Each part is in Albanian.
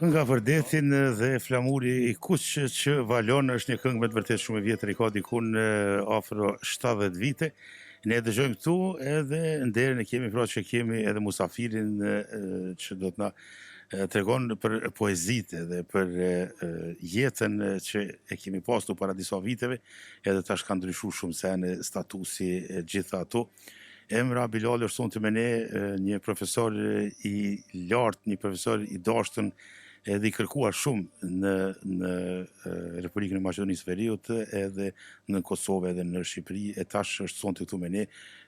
Kënga për detin dhe flamuri i kuq që valon është një këngë me të vërtet shumë e vjetër, i ka dikun afro 70 vite. Ne dëgjojmë këtu edhe nderën e kemi, pra që kemi edhe musafirin që do të na tregon për poezitë dhe për jetën që e kemi pastu para disa viteve, edhe tash ka ndryshuar shumë sene statusi gjitha ato. Emra Bilali është sonë të me ne, një profesor i lartë, një profesor i dashtën edhe i kërkuar shumë në Republikën e Maqedonisë Veriut, edhe në Kosovë, edhe në Shqipëri, e tash është sonë të këtu me ne,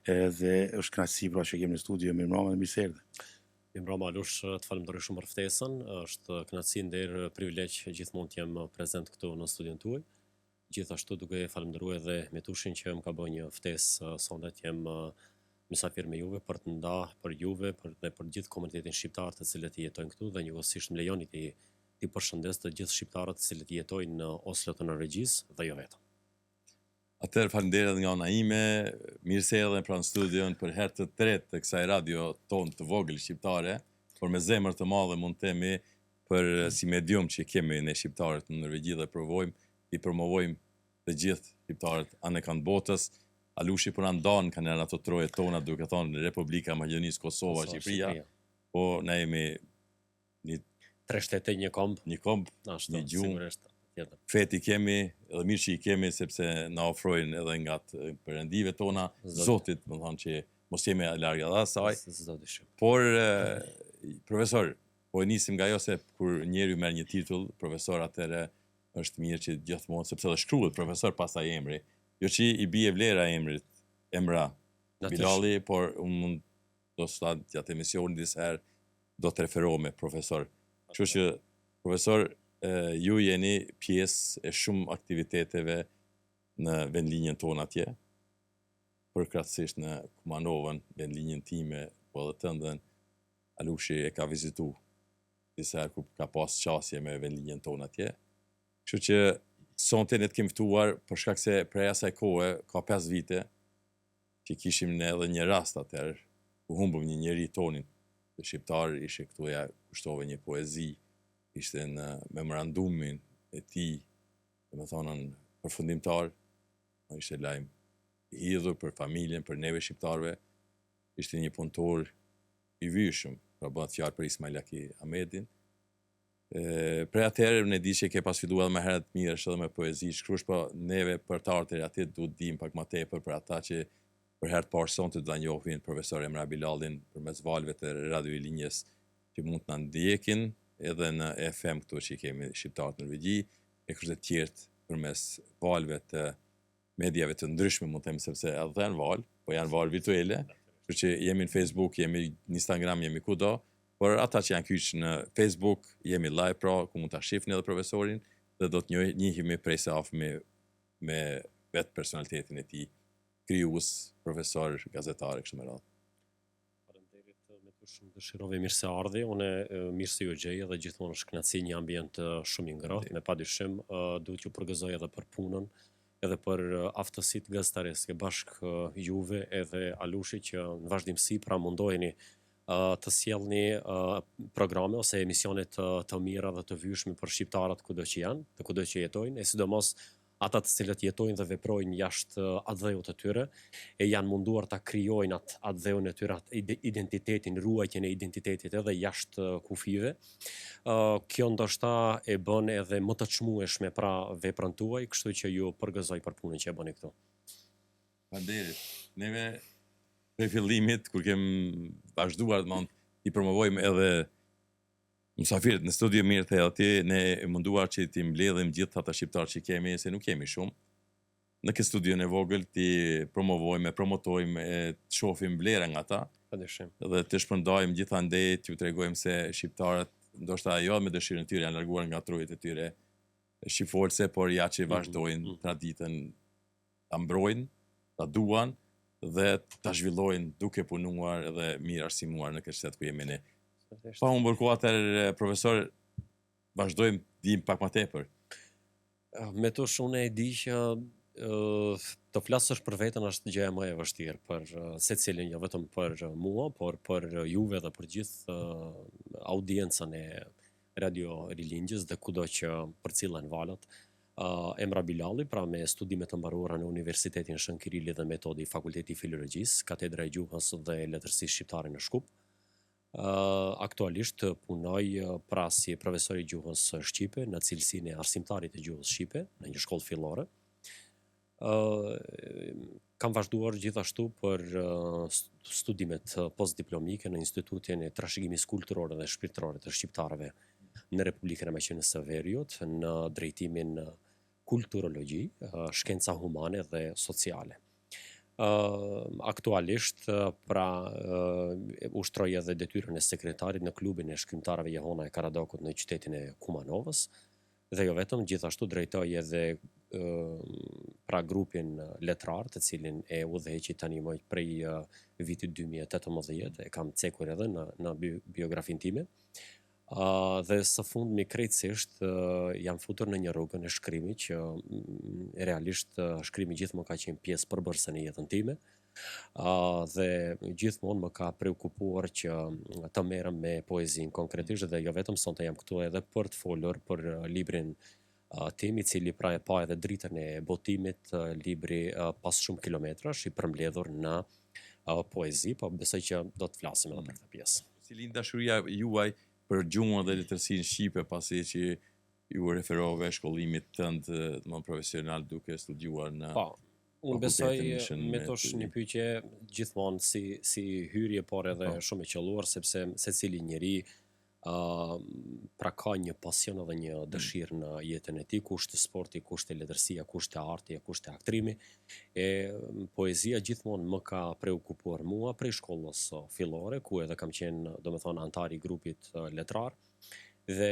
dhe është kënaqësi pra që kemi në studio. Mirëmbrëma dhe mirëserdhje. Mirëmbrëma Alush, të falenderoj shumë për ftesën. Është kënaqësi, nder, privilegj gjithmonë të jem prezent këtu në studion tuaj. Gjithashtu duke falendëruar edhe Metushin që më ka bërë një ftesë sonde të jem mysafir me juve për të nda për juve dhe për gjithë komunitetin shqiptar të cilët jetojnë këtu, dhe njëkohësisht më lejoni ti përshëndes të gjithë shqiptarët të cilët jetojnë në Oslo të Norvegjisë dhe jo vetëm. Atëherë faleminderit nga ana ime, mirëserdhje pranë studion për herë të tretë të kësaj radio tonë të vogël shqiptare, por me zemër të madhe mund të themi për si medium që kemi ne shqiptarët në Norvegji dhe i promovojmë të gjithë shqiptarët anë kanë botës. Alushi për ndan kanë janë ato troje tona, duke thonë Republika Maqedonisë, Kosova, Shqipëria, po ne jemi një tre shtete, një komb, një gjumë, feti kemi, edhe mirë që i kemi, sepse na ofrojnë edhe nga të perëndive tona, Zotit, më thonë që mos jemi larg edhe asaj. Por, profesor, po e nisim nga jo se kur njeri merr një titull, profesor, atëre është mirë që gjithmonë, sepse dhe shkruhet profesor pastaj emri. Jo që i bie vlera emra Bilali, por unë mund do të gjatë emisionit disa herë do të referohem me profesor. Kështu që, profesor, ju jeni pjesë e shumë aktiviteteve në vendlinjën tonë atje, përkatësisht në Kumanovën, vendlinjën time, po edhe tëndën, Alushi e ka vizitu disa herë ku ka pas qasje me vendlinjën tonë atje. Kështu që sonte ne të kemi ftuar për shkak se prej asaj kohe ka 5 vite që kishim ne edhe një rast atëherë ku humbëm një njeri tonin të shqiptar, ishte këtu ja kushtove një poezi, ishte në memorandumin e tij, domethënë përfundimtar, ishte lajm i hidhur për familjen, për neve shqiptarëve, ishte një punëtor i vyshëm, pra bëhet fjalë për Ismail Aki Ahmedin. Pre atëherë ne di që ke pas filluar më herët mirë edhe me poezi, shkruash, po neve për të ardhur aty duhet dim pak më tepër për ata që për herë të parë sonte do ta njohin profesor Emra Bilalin përmes valve të Radio Linjës që mund të na ndjekin edhe në FM këtu që kemi shqiptarët në Norvegji, e kështu të tjerë përmes valve të mediave të ndryshme, mund të them, sepse edhe janë val, po janë val virtuale, kështu që jemi në Facebook, jemi në Instagram, jemi kudo. Por ata që janë kyç në Facebook, jemi live, pra, ku mund ta shihni edhe profesorin dhe do të njihemi prej së afërmi me vetë personalitetin e tij, krijues, profesor, gazetar kështu me radhë. Faleminderit me të shumë dëshirove mirë se ardhi. Unë mirë se ju gjej dhe gjithmonë është kënaqësi, një ambient shumë i ngrohtë, me padyshim duhet ju përgëzoj edhe për punën, edhe për aftësitë gazetareske bashkë juve edhe Alushi që në vazhdimsi pra mundoheni të sjellni programe ose emisione të mira dhe të vyshme për shqiptarët kudo që janë, të kudo që jetojnë, e sidomos ata të cilët jetojnë dhe veprojnë jashtë atdheut të tyre, e janë munduar ta krijojnë atë dheun e tyre, identitetin, ruajtjen e identitetit edhe jashtë kufive. Kjo ndoshta e bën edhe më të çmueshme pra veprën tuaj, kështu që ju përgëzoj për punën që e bëni këtu. Faleminderit. Neve prej fillimit, kur kem vazhduar i promovojmë edhe mysafirët në studio mirë të atje, ne munduar që ti mbledhim gjithë ata shqiptarë që kemi, se nuk kemi shumë. Në këtë studion e vogël ti promovojmë, promotojmë, të shohim vlera nga ata, dhe të shpërndajmë gjithandej, t'ju tregojmë se shqiptarët, ndoshta jo me dëshirën e tyre, janë larguar nga trojet e tyre shqiforse, por ja që vazhdojnë traditën, ta mbrojnë, ta duan, dhe ta zhvillojnë duke punuar dhe mirë arsimuar në këtë shtet ku jemi ne. Pa unë bërku atër, profesor, vazhdojmë dim pak më tepër. Me të unë e di që të flasësh për veten është gjëja më e vështirë për secilin, jo vetëm për mua, por për juve dhe për gjithë audiencën e Radio Rilingjës dhe kudo që përcillen valët. Emra Bilali, pra me studimet të mbaruara në Universitetin Shën Kirili dhe Metodi, Fakulteti Filologjisë, Katedra e Gjuhës dhe Letërsisë Shqiptare në Shkup. Aktualisht punoj pra si profesor i gjuhës shqipe në cilësinë e arsimtarit të gjuhës shqipe në një shkollë fillore. Kam vazhduar gjithashtu për studimet postdiplomike në Institutin e Trashëgimisë Kulturore dhe Shpirtërore të Shqiptarëve në Republikën e Maqedonisë së Veriut në drejtimin kulturologji, shkenca humane dhe sociale. Aktualisht, pra ushtroj edhe detyrën e sekretarit në klubin e shkrimtarëve Jehona e Karadokut në qytetin e Kumanovës, dhe jo vetëm, gjithashtu drejtoj edhe pra grupin letrar, të cilin e udhëheqi tani më prej vitit 2018, e kam cekur edhe në biografin time. Dhe së fundmi krejtësisht jam futur në një rrugën e shkrimit që realisht shkrimi gjithmonë ka qenë pjesë përbërëse në jetën time, dhe gjithmonë më ka preokupuar që të merrem me poezinë konkretisht, dhe jo vetëm sonte jam këtu edhe për të folur për librin tim, i cili pra e pa edhe dritën e botimit, libri Pas shumë kilometrash, i përmbledhur në poezi, po besoj që do të flasim edhe për këtë pjesë. Cili dashuria juaj për gjuhën dhe letërsinë shqipe, pasi që ju referove shkollimit tënd më profesional duke studiuar në unë besoj me tosh një pyetje gjithmonë si hyrje, por edhe shumë e qelluar, sepse secili njeri pra ka një pasion edhe një dëshirë në jetën e tij, kushte sporti, kushte letërsia, kushte arti, kushte aktrimi. Poezia gjithmonë më ka preokupuar mua prej shkollës fillore, ku edhe kam qenë, domethënë, antar i grupit letrar, dhe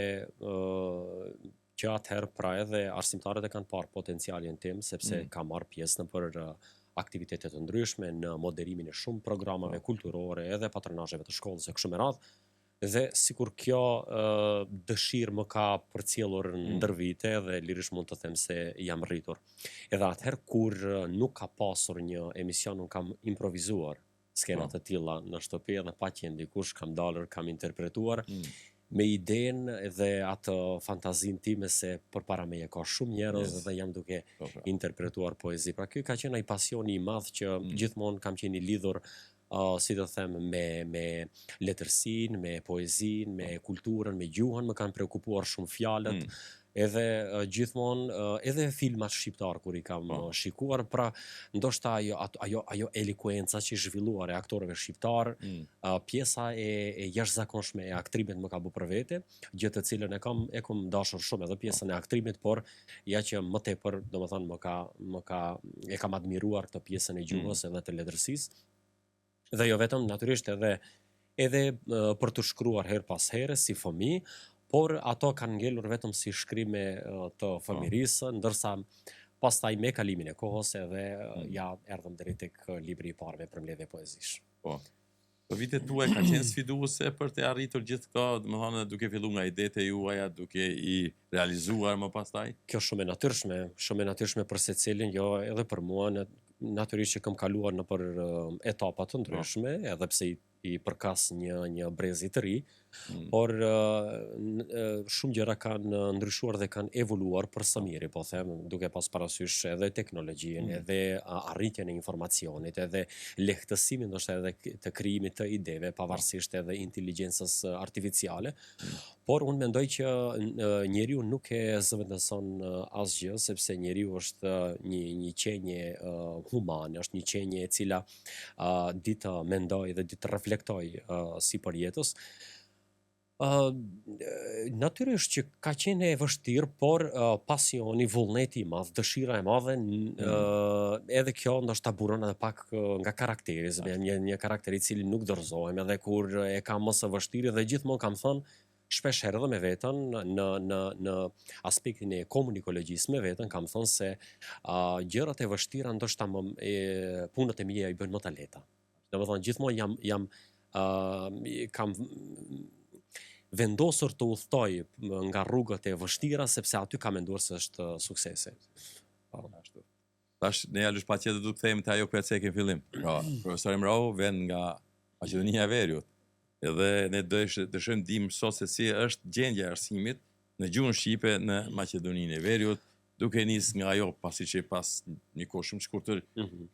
që atëherë pra edhe arsimtarët e kanë parë potencialin tim, sepse kam marrë pjesë në për aktivitete të ndryshme, në moderimin e shumë programave kulturore edhe patronazheve të shkollës e kështu me radhë. Dhe sikur kjo dëshirë më ka përcjellur ndër vite, dhe lirisht mund të them se jam rritur. Edhe atëherë kur nuk ka pasur një emision, unë kam improvizuar skenat të tilla në shtëpi, dhe pa qenë dikush, kam dalur, kam interpretuar me idenë dhe atë fantazin time se përpara meje ka shumë njerëz dhe jam duke interpretuar poezi. Pra ky ka qenë ai pasioni i madh që gjithmonë kam qenë i lidhur, si të them, me letërsinë, me poezinë, me kulturën, me gjuhën, më kanë preokupuar shumë fjalët, edhe gjithmonë edhe filmat shqiptar kur i kam shikuar, pra ndoshta ajo elikuenca që zhvilluar e aktorëve shqiptar, pjesa e jashtëzakonshme e aktrimit më ka bë për vete, gjë të cilën e kam dashur shumë, edhe pjesën e aktrimit, por ja që më tepër, domethënë, e kam admiruar këtë pjesën e gjuhës edhe të letërsisë. Dhe jo vetëm, natyrisht edhe për të shkruar her pas here si fëmijë, por ato kanë ngelur vetëm si shkrime të fëmirisë, ndërsa pastaj me kalimin e kohës edhe ja erdhëm deri tek libri i parë me përmbledhje poezish. Po. Po vitet tuaja kanë qenë sfiduese për të arritur gjithë këto, domethënë duke filluar nga idetë juaja, duke i realizuar më pastaj? Kjo shumë e natyrshme për secilin, jo edhe për mua, natyrisht që kam kaluar në për etapa të ndryshme, edhe pse i përkas një brezi të ri, por shumë gjëra kanë ndryshuar dhe kanë evoluar për së miri, po them, duke pas parasysh edhe teknologjinë, edhe arritjen e informacionit, edhe lehtësimin ndoshta edhe të krijimit të ideve, pavarësisht edhe inteligjencës artificiale. Por unë mendoj që njeriu nuk e zëvendëson asgjë, sepse njeriu është një qenje humane, është një qenje e cila ditë mendoj dhe ditë reflektoj si përjetës. Natyrisht që ka qenë e vështirë, por pasioni, vullneti i madh, dëshira e madhe, edhe kjo ndoshta buron edhe pak nga karakteri, një karakter i cili nuk dorëzohem, edhe kur e kam më së vështirë, dhe gjithmonë kam thënë shpesh herë dhe me veten në aspektin e komunikologjisë me veten, kam thënë se gjërat e vështira ndoshta punët e mia i bëjnë më të lehta. Domethënë gjithmonë kam vendosur të udhtoj nga rrugët e vështira, sepse aty kam menduar se është suksesi. Tash ne alush patjetër do të kthehemi te ajo ku e cekim fillim. Pra, profesor Emrau vjen nga Maqedonia e Veriut. edhe ne dëshojmë dim sot se si është gjendja e arsimit në gjuhën shqipe në Maqedoninë e Veriut, duke nis nga ajo pasi që pas një kohë shumë shkurtër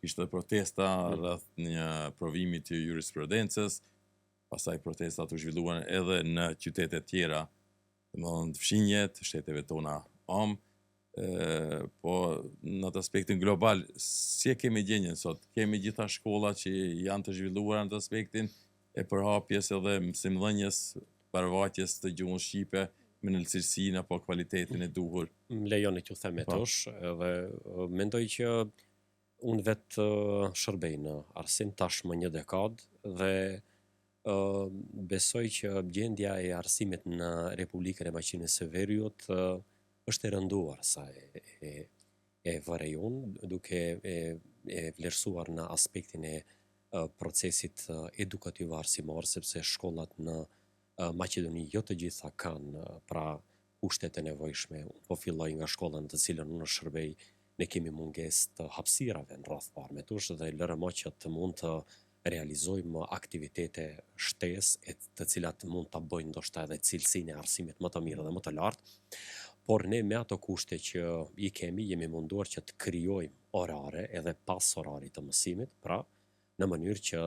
ishte protesta rreth një provimi të jurisprudencës, pastaj protestat u zhvilluan edhe në qytete tjera, domethënë të fshinjet, shteteve tona am, po në atë aspektin global, si e kemi gjendjen sot? Kemi gjitha shkolla që janë të zhvilluara në atë aspektin e përhapjes edhe mësimdhënies baravatjes të gjuhës shqipe me në cilësinë apo kualitetin e duhur. Më lejoni t'ju them etosh, edhe mendoj që unë vetë shërbej në arsim tashmë një dekadë dhe besoj që gjendja e arsimit në Republikën e Maqedonisë së Veriut është e rënduar sa e vërej unë, duke e vlerësuar në aspektin e procesit edukativ arsimor, sepse shkollat në Maqedoni jo të gjitha kanë pra kushtet e nevojshme. Unë po filloj nga shkolla në të cilën unë shërbej, ne kemi mungesë të hapësirave në radh parmetush dhe lërëmo që të mund të realizojmë aktivitete shtesë të cilat mund të bëjnë ndoshta edhe cilësinë e arsimit më të mirë dhe më të lartë, por ne me ato kushte që i kemi, jemi munduar që të krijojmë orare edhe pas orarit të mësimit, pra në mënyrë që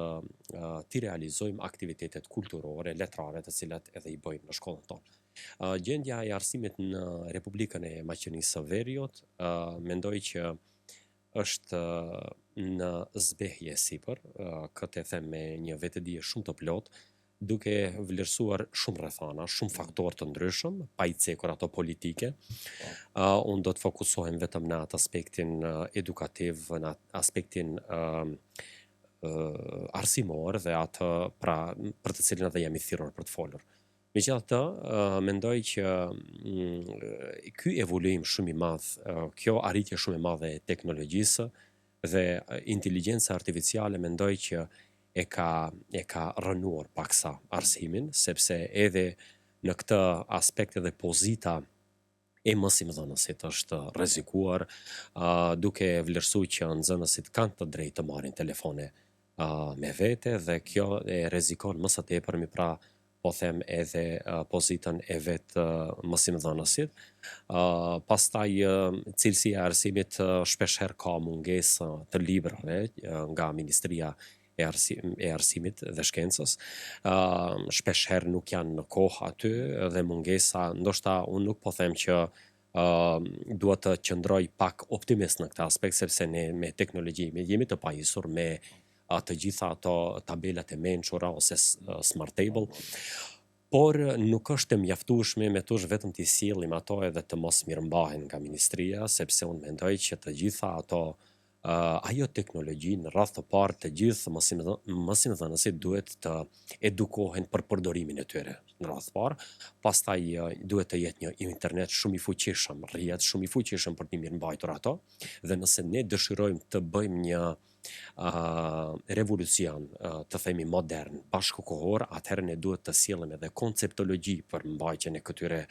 të realizojmë aktivitetet kulturore, letrare të cilat edhe i bëjmë në shkollën tonë. Gjendja e arsimit në Republikën e Maqedonisë së Veriut, mendoj që është në zbehje sipër, këtë e them me një vetëdije shumë të plotë, duke vlerësuar shumë rrethana, shumë faktorë të ndryshëm, pa i cekur ato politike. Unë do të fokusohem vetëm në atë aspektin edukativ, në aspektin arsimor dhe atë pra për të cilin edhe jam i thirrur për të folur. Megjithatë, mendoj që ky evoluim shumë i madh, kjo arritje shumë e madhe e teknologjisë dhe inteligjenca artificiale, mendoj që e ka rënuar paksa arsimin, sepse edhe në këtë aspekt edhe pozita e mësimdhënësit është rrezikuar, duke vlerësuar që nxënësit kanë të drejtë të marrin telefone me vete dhe kjo e rrezikon më së tepërmi pra po them edhe pozitën e vetë mësimdhënësit. Pastaj cilësia e arsimit shpeshherë ka mungesë të librave nga Ministria e arsimit dhe shkencës. Shpeshherë nuk janë në kohë aty dhe mungesa, ndoshta unë nuk po them që duhet të qëndroj pak optimist në këtë aspekt, sepse ne me teknologji jemi të pajisur me të gjitha ato tabelat e mençura ose smart table, por nuk është e mjaftueshme me tush vetëm t'i sjellim ato edhe të mos mirëmbahen nga ministria, sepse unë mendoj që të gjitha ato ajo teknologji në radh të parë të gjithë mësimdhënësit duhet të edukohen për përdorimin e tyre në radh të parë, pastaj duhet të jetë një internet shumë i fuqishëm, rrjet shumë i fuqishëm për të mirëmbajtur ato, dhe nëse ne dëshirojmë të bëjmë një revolucion të themi modern, bashkëkohor, atëherë ne duhet të sjellim edhe konceptologji për mbajtjen e këtyre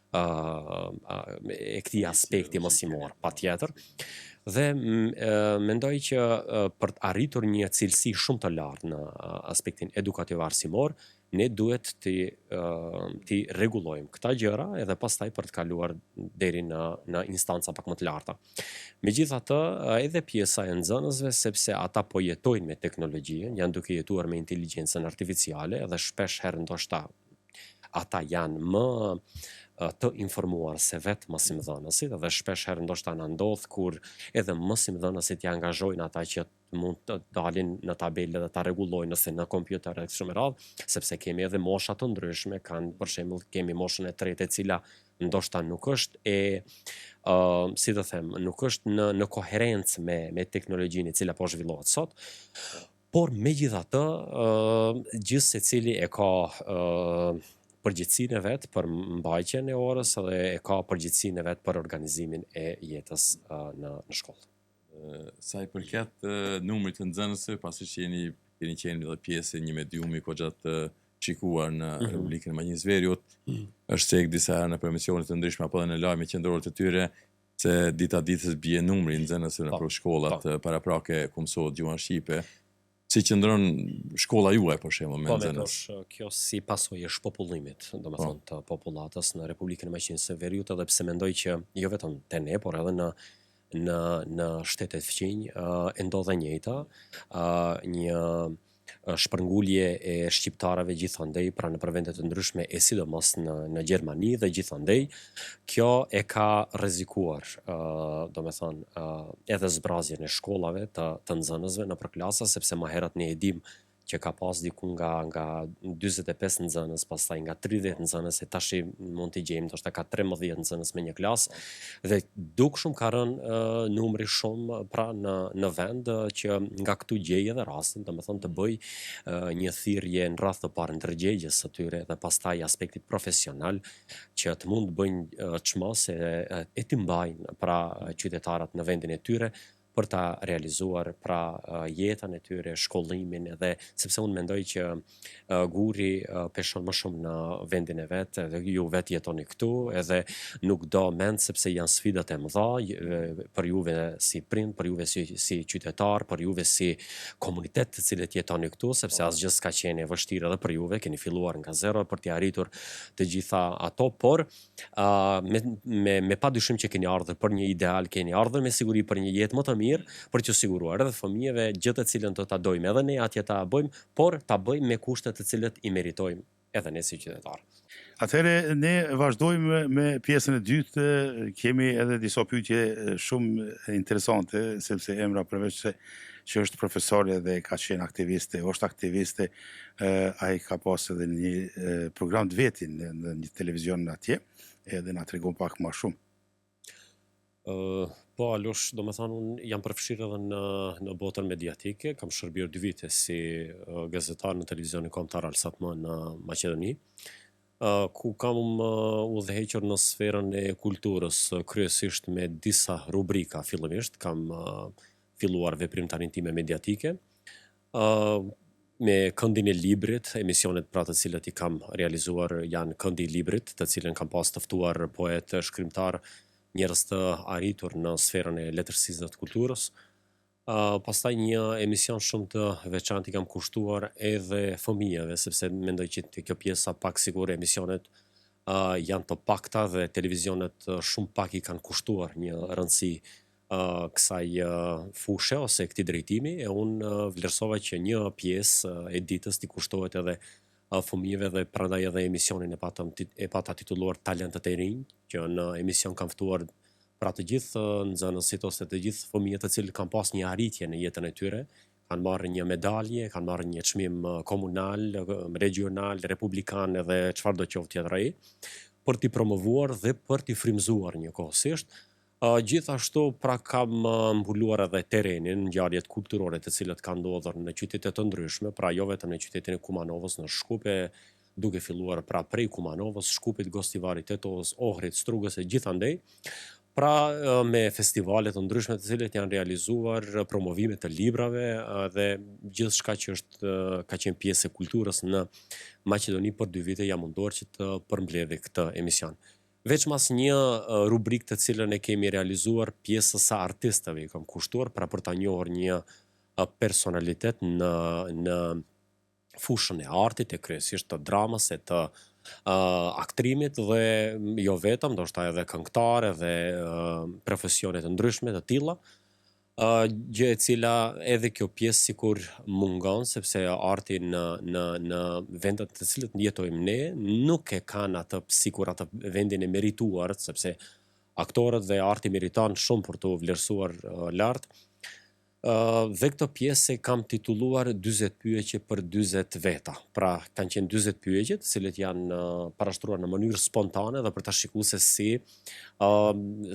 e këtij aspekti mësimor, patjetër. Dhe mendoj që për të arritur një cilësi shumë të lartë në aspektin edukativ arsimor, ne duhet të rregullojmë këta gjëra edhe pastaj për të kaluar deri në instanca pak më të larta. Megjithatë, edhe pjesa e nxënësve, sepse ata po jetojnë me teknologjinë, janë duke jetuar me inteligjencën artificiale dhe shpesh herë ndoshta ata janë më të informuar se vetë mësimdhënësit dhe shpesh herë ndoshta na ndodh kur edhe mësimdhënësit ja angazhojnë ata që mund të dalin në tabelë dhe ta rregullojnë nëse në kompjuter e kështu me radhë, sepse kemi edhe mosha të ndryshme, për shembull kemi moshën e tretë e cila ndoshta nuk është si të them, nuk është në koherencë me teknologjinë e cila po zhvillohet sot. Por megjithatë, gjithë secili e ka përgjegjësinë e vet për mbajtjen e orës dhe e ka përgjegjësinë e vet për organizimin e jetës në shkollë. Sa i përket numrit të nxënësve, pasi që keni qenë edhe pjesë e një mediumi gjatë shikuar në Republikën e Maqedonisë së Veriut, është cek disa herë në emisionet të ndryshme apo edhe në lajme qendrore të tyre se dita ditës bie numri i nxënësve nëpër shkollat paraprake ku mësohet gjuha shqipe. Si qëndron shkolla juaj për shembull me nxënës? Kjo si pasojë e shpopullimit, domethënë të popullatës në Republikën e Maqedonisë së Veriut, edhe pse mendoj që jo vetëm te ne, por edhe në shtetet fqinj e ndodhe njëjta, një shpërngulje e shqiptarëve gjithandej pra në vende të ndryshme e sidomos në Gjermani dhe gjithandej kjo e ka rrezikuar domethënë edhe zbrazjen e shkollave të nxënësve nëpër klasa, sepse më herët ne e dim që ka pas diku nga 45 nxënës, pastaj nga 30 nxënës, e tash mund t'i gjejmë ndoshta ka 13 nxënës me një klasë dhe dukshëm ka rënë numri shumë pra në vend që nga këtu gjej edhe rastin, domethënë të bëj një thirrje në radhë të parë ndërgjegjes së tyre dhe pastaj aspektit profesional që të mund të bëjnë çmos e t'i mbajnë pra qytetarët në vendin e tyre për ta realizuar pra jetën e tyre, shkollimin edhe sepse unë mendoj që guri peshon më shumë në vendin e vet, edhe ju vet jetoni këtu, edhe nuk do mend sepse janë sfidat e mëdha për juve si prind, për juve si qytetar, për juve si komunitet të cilët jetoni këtu, sepse asgjë s'ka qenë e vështirë edhe për juve, keni filluar nga zero për t'i arritur të gjitha ato, por me padyshim që keni ardhur për një ideal, keni ardhur me siguri për një jetë më të mirë, për që siguruar edhe fëmijëve gjë të cilën do ta dojmë edhe ne atje ta bëjmë, por ta bëjmë me kushte të cilët i meritojmë edhe ne si qytetarë. Atëherë ne vazhdojmë me pjesën e dytë, kemi edhe disa pyetje shumë interesante, sepse Emra përveç se që është profesore dhe ka qenë aktiviste, është aktiviste, ai ka pas edhe një program të vetin në një televizion atje, edhe na tregon pak më shumë. Po, Alosh, do me thonë, unë jam përfshirë edhe në botën mediatike, kam shërbyer 2 vite si gazetar në televizionin kombëtar Al Satma në Maqedoni, ku kam udhëhequr në sferën e kulturës, kryesisht me disa rubrika fillimisht, kam filluar veprimtarinë time mediatike, me këndin e librit, emisionet pra të cilët i kam realizuar janë këndi i librit, të cilën kam pas të ftuar poet, shkrimtar, njerëz të arritur në sferën e letërsisë dhe të kulturës. Pastaj një emision shumë të veçantë i kam kushtuar edhe fëmijëve, sepse mendoj që kjo pjesa pak sigur emisionet janë të pakta dhe televizionet shumë pak i kanë kushtuar një rëndësi kësaj fushë ose këtij drejtimi, e unë vlerësova që një pjesë e ditës t'i kushtohet edhe fëmijëve dhe prandaj edhe emisionin e pata titulluar Talentet e rinj, që në emision kanë ftuar pra të gjithë nxënësit ose të gjithë fëmijët të cilët kanë pas një arritje në jetën e tyre, kanë marrë një medalje, kanë marrë një çmim komunal, regional, republikan edhe çfarëdo qoftë tjetër ai, për t'i promovuar dhe për t'i frymëzuar njëkohësisht. Gjithashtu pra kam mbuluar edhe terenin, ngjarjet kulturore të cilat kanë ndodhur në qytete të ndryshme, pra jo vetëm në qytetin e Kumanovës, në Shkupe, duke filluar pra prej Kumanovës, Shkupit, Gostivarit, Tetovës, Ohrit, Strugës e gjithandej, pra me festivale të ndryshme të cilat janë realizuar promovime të librave dhe gjithçka që ka qenë pjesë e kulturës në Maqedoni për 2 vite jam munduar që të përmbledhi këtë emision. Veç mas një rubrik të cilën e kemi realizuar pjesës së artistëve i kam kushtuar, pra për ta njohur një personalitet në fushën e artit, e kryesisht të dramës, e të aktrimit dhe jo vetëm, ndoshta edhe këngëtar, edhe profesione të ndryshme të tilla. Gjë e cila edhe kjo pjesë sikur mungon, sepse arti në vendet të cilët jetojmë ne nuk e kanë atë sikur atë vendin e merituar, sepse aktorët dhe arti meriton shumë për të vlerësuar lart. Dhe këtë pjesë kam titulluar 40 pyetje për 40 veta. Pra, kanë qenë 40 pyetje, të cilët janë parashtruar në mënyrë spontane dhe për ta shikuar se si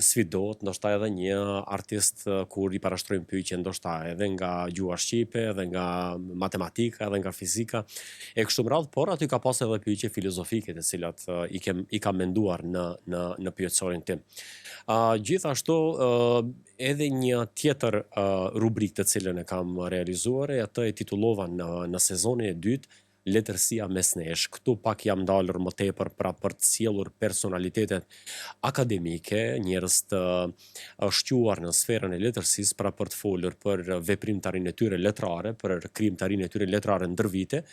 sfidohet ndoshta edhe një artist kur i parashtrojmë pyetje ndoshta edhe nga gjuha shqipe, edhe nga matematika, edhe nga fizika, e kështu me radhë, por aty ka pas edhe pyetje filozofike të cilat i kam menduar në pyetësorin tim. Gjithashtu edhe një tjetër rubrik të cilën e kam realizuar, e atë e titullova në sezonin e dytë letërsia mes nesh. Këtu pak jam dalur më tepër pra për të sjellur personalitetet akademike, njerëz të shquar në sferën e letërsisë pra për të folur për veprimtarinë e tyre letrare, për krijimtarinë e tyre letrare ndër vite,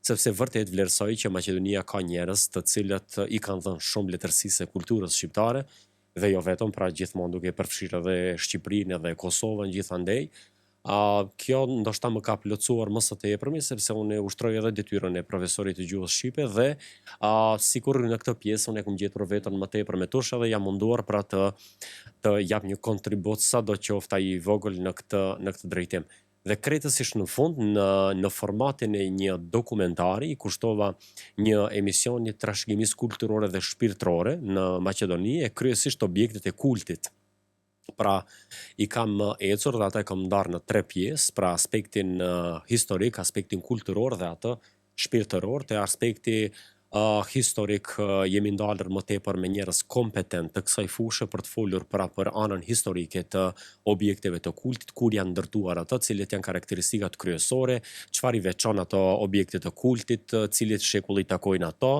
sepse vërtet vlerësoj që Maqedonia ka njerëz të cilët i kanë dhënë shumë letërsisë e kulturës shqiptare, dhe jo vetëm, pra gjithmonë duke përfshirë edhe Shqipërinë edhe Kosovën gjithandej. Kjo ndoshta më ka plotësuar më së tepërmi, sepse unë ushtroj edhe detyrën e profesorit të gjuhës shqipe dhe sikur në këtë pjesë unë kam gjetur veten më tepër me tush edhe jam munduar pra të jap një kontribut sadoqoftë ai i vogël në këtë drejtim. Dhe krejtësisht në fund, në formatin e një dokumentari, i kushtova një emisioni trashëgimisë kulturore dhe shpirtërore në Maqedoni, e kryesisht objektet e kultit. Pra, i kam ecur dhe ata e kam ndarë në 3 pjesë, pra aspektin historik, aspektin kulturor dhe atë shpirtëror, te aspekti historik jemi ndalur më tepër me njerëz kompetent të kësaj fushë për të folur për anën historike të objekteve të kultit, kur janë ndërtuar ato, cilat janë karakteristikat kryesore, çfarë i veçon ato objekte të kultit, cilit shekull i takojnë ato,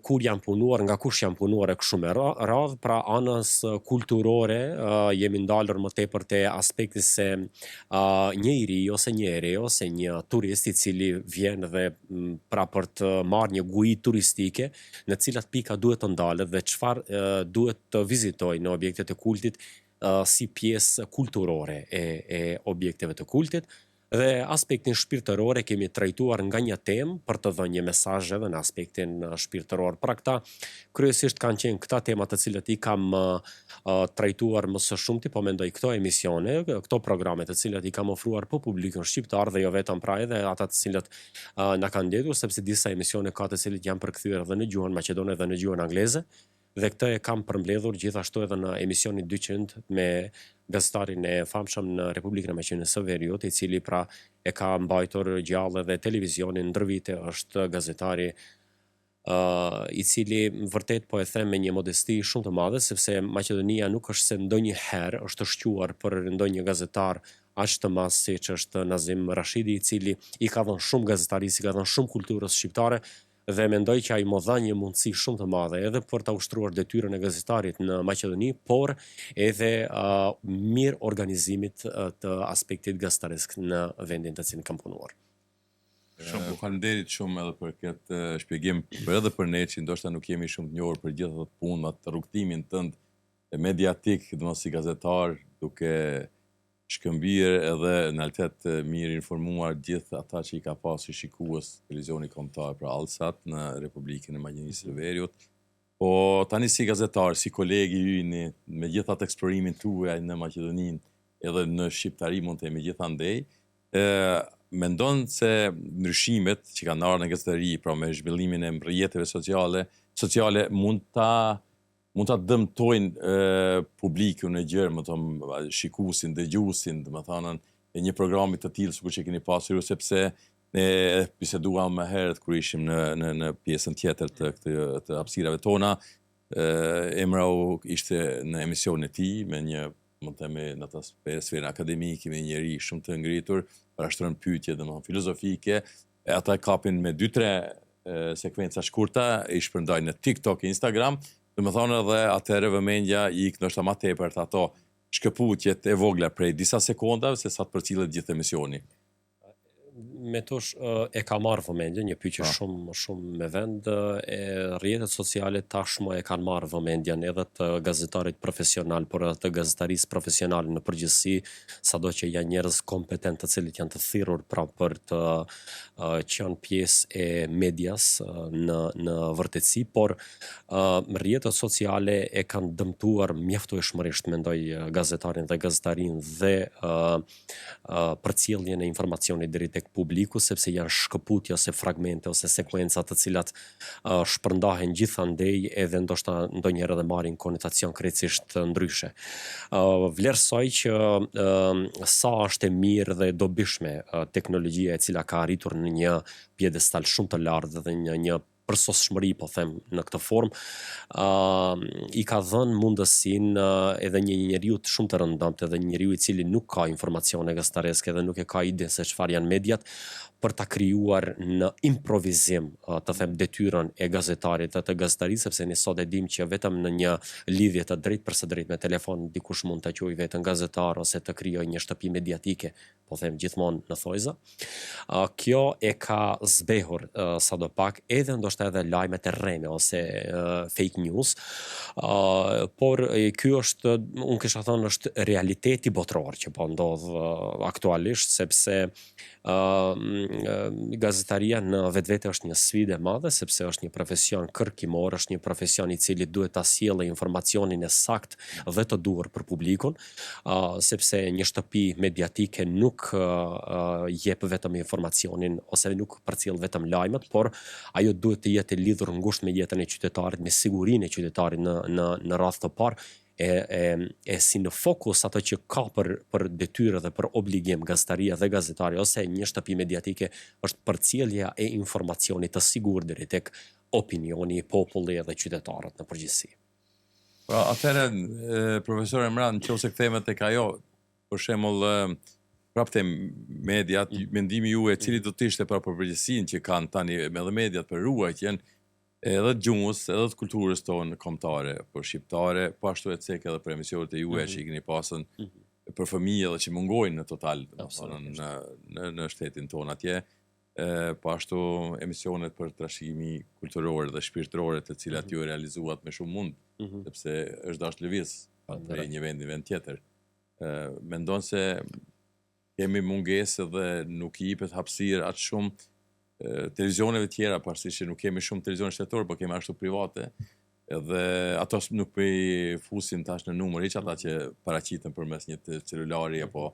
kur janë punuar, nga kush janë punuar e kështu me radhë, pra anës kulturore jemi ndalur më tepër te aspekti se njëri ose një ere ose një turist i cili vjen dhe pra për të marrë një guid turistike, në cilat pika duhet të ndalet dhe çfarë duhet të vizitojë në objektet e kultit si pjesë kulturore e objekteve të kultit. Dhe aspektin shpirtëror e kemi trajtuar nga një temë për të dhënë një mesazh edhe në aspektin shpirtëror. Pra këta kryesisht kanë qenë këta tema të cilat i kam trajtuar më së shumti, po mendoj këto emisione, këto programe të cilat i kam ofruar po publikun shqiptar dhe jo vetëm pra edhe ata të cilat na kanë ndjekur, sepse disa emisione ka të cilat janë përkthyer edhe në gjuhën maqedone dhe në gjuhën angleze. Dhe këtë e kam përmbledhur gjithashtu edhe në emisionin 200 me gazetarin e famshëm në Republikën e Maqedonisë së Veriut, i cili pra e ka mbajtur gjallë edhe televizionin ndër vite, është gazetari i cili vërtet po e them me një modesti shumë të madhe, sepse Maqedonia nuk është se ndonjëherë është shquar për ndonjë gazetar aq të madh siç është Nazim Rashidi, i cili i ka dhënë shumë gazetarisë, i ka dhënë shumë kulturës shqiptare, dhe mendoj që ai më dha një mundësi shumë të madhe edhe për ta ushtruar detyrën e gazetarit në Maqedoni, por edhe mirë organizimit të aspektit gazetaresk në vendin të cilin kam punuar. Shumë faleminderit shumë edhe për këtë shpjegim, por edhe për ne që ndoshta nuk jemi shumë të njohur për gjithë ato punë, atë rrugtimin tënd mediatik, domosdoshmë si gazetar, duke shkëmbyer edhe në realitet mirë informuar gjithë ata që i ka pasur shikues televizioni kombëtar për Allsat në Republikën e Maqedonisë së Veriut. Po tani si gazetar, si kolegi yni, me gjithë atë eksplorimin tuaj në Maqedoninë, edhe në shqiptari mund të themi gjithandej, mendon se ndryshimet që kanë ardhur në gazetari, pra me zhvillimin e rrjeteve sociale mund ta dëmtojnë publikun e gjerë, më thonë shikuesin, dëgjuesin, domethënë e një programi të tillë sikur që keni pasur, sepse ne biseduam më herët kur ishim në pjesën tjetër të hapësirave tona, Emrau ishte në emisionin e tij me një, mund të themi në atë sferën akademike, me një njerëz shumë të ngritur, parashtron pyetje domethënë filozofike, e ata kapin me 2-3 sekvenca shkurta, i shpërndajnë në TikTok e Instagram. Dhe më thonë edhe atëherë vëmendja i ndoshta më tepër të ato shkëputjet e vogla prej disa sekondave se sa të përcillet gjithë emisioni. Me tush e ka marrë vëmendje, një pyetje shumë me vend, e rrjetet sociale tashmë e kanë marrë vëmendjen edhe të gazetarit profesional, por edhe të gazetarisë profesionale në përgjithësi, sado që janë njerëz kompetent të cilët janë të thirrur pra për të qenë pjesë e medias në vërtetësi, por rrjetet sociale e kanë dëmtuar mjaftueshmërisht, mendoj, gazetarin dhe gazetarin dhe përcjelljen e informacionit deri tek publiku, sepse janë shkëputje ose fragmente ose sekuenca të cilat shpërndahen gjithandej edhe ndoshta ndonjëherë edhe marrin konotacion krejtësisht ndryshe. Vlerësoj që sa është e mirë dhe dobishme teknologjia e cila ka arritur në një pjedestal shumë të lartë dhe në një përsosshmëri, po them në këtë formë, i ka dhënë mundësinë edhe një njeriu shumë të rëndomt, edhe një njeriu i cili nuk ka informacione gazetarëske dhe nuk e ka ide se çfarë janë mediat, për ta krijuar në improvizim, të them, detyrën e gazetarit të gazetarisë, sepse ne sot e dim që vetëm në një lidhje të drejtë për së drejtë me telefon dikush mund të quajë veten gazetar ose të krijojë një shtëpi mediatike, po them gjithmonë në thojza. Kjo e ka zbehur sadopak edhe ndoshta edhe lajmet e rreme ose fake news, por ky është, unë kisha thënë, është realiteti botror që po ndodh aktualisht, sepse gazetaria në vetvete është një sfidë e madhe, sepse është një profesion kërkimor, është një profesion i cili duhet ta sjellë informacionin e saktë dhe të duhur për publikun, sepse një shtëpi mediatike nuk jep vetëm informacionin ose nuk përcjell vetëm lajmet, por ajo duhet të jetë lidhur ngushtë me jetën e qytetarit, me sigurinë e qytetarit në radhë të parë, e si në fokus ato që ka për detyrë dhe për obligim gazetaria dhe gazetari ose një shtëpi mediatike është përcjellja e informacionit të sigurt deri tek opinioni i popullit dhe qytetarët në përgjithësi. Pra, atëherë, profesor Emran, nëse kthehemi tek ajo, për shembull, prapë mediat, mendimi juaj cili do të ishte për përgjegjësinë që kanë tani me dhe mediat për ruajtjen edhe të gjuhës, edhe të kulturës tonë kombëtare, për shqiptare, po ashtu e cek edhe për emisionet e juaja që i keni pasën për fëmijë dhe që mungojnë në total në shtetin tonë atje, po ashtu emisionet për trashëgimi kulturore dhe shpirtërore të cilat ju realizuat me shumë mund, sepse është dash lëviz prej një vendi vend tjetër. Mendon se kemi mungesë dhe nuk i jepet hapësirë atë shumë televizioneve tjera, parsisht që nuk kemi shumë televizion shtetëror, por kemi ashtu private, edhe ato nuk po i fusin tash në numër, hiç ata që paraqiten përmes një celulari apo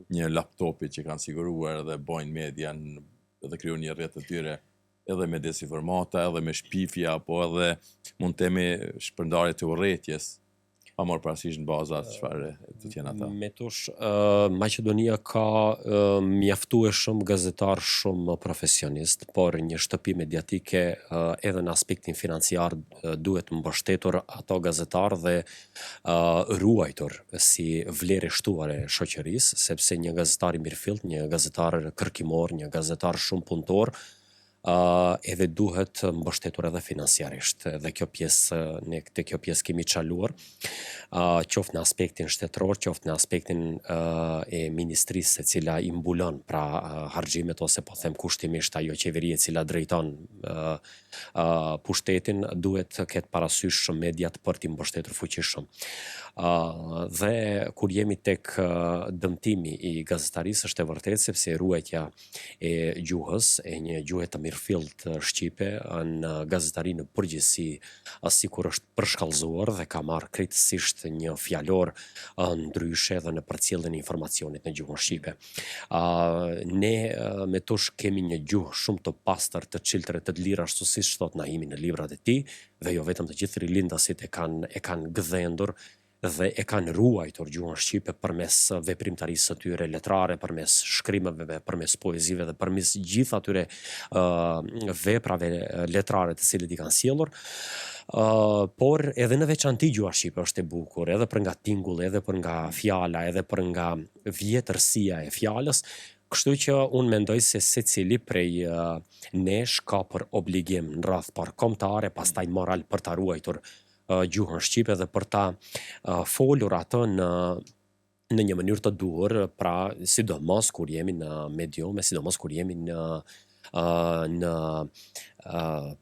një laptopi që kanë siguruar dhe bojnë media dhe krijojnë një rrjet të tyre edhe me desinformata, edhe me shpifja, apo edhe mund të themi shpërndarje të urrëties, pa marrë parasysh në baza çfarë do të jenë ata. Me tush, Maqedonia ka mjaftueshëm gazetar shumë profesionist, por një shtëpi mediatike edhe në aspektin financiar duhet mbështetur ato gazetar dhe ruajtur si vlerë shtuare e shoqërisë, sepse një gazetar i mirëfillt, një gazetar kërkimor, një gazetar shumë punëtor, edhe duhet mbështetur edhe financiarisht, dhe kjo pjesë, ne te kjo pjesë kemi çaluar, qoftë në aspektin shtetëror, qoftë në aspektin e ministrisë e cila i mbulon pra harxhimet ose po them kushtimisht ajo qeveri e cila drejton pushtetin, duhet të ketë parasysh mediat për t'i mbështetur fuqishëm. Dhe kur jemi tek dëmtimi i gazetarisë, është e vërtetë sepse ruajtja e gjuhës, e një gjuhe të mirëfillt shqipe në gazetari në përgjithësi, sikur është përshkallëzuar dhe ka marrë krejtësisht një fjalor ndryshe dhe në përcjelljen e informacionit në gjuhën shqipe. Ne me tush kemi një gjuhë shumë të pastër, të çiltër, të lirë, ashtu siç thot Naimi në librat e tij, dhe jo vetëm, të gjithë rilindasit e kanë gdhendur dhe e kanë ruajtur gjuhën shqipe përmes veprimtarisë së tyre letrare, përmes shkrimeve, përmes poezive dhe përmes gjithë atyre veprave letrare të cilët i kanë sjellur. Por edhe në veçanti gjuha shqipe është e bukur, edhe për nga tingulli, edhe për nga fjala, edhe për nga vjetërsia e fjalës. Kështu që unë mendoj se secili prej nesh ka për obligim në radhë parë pastaj moral për ta ruajtur gjuhën shqipe dhe për ta folur atë në një mënyrë të duhur, pra sidomos kur jemi në mediume, sidomos kur jemi në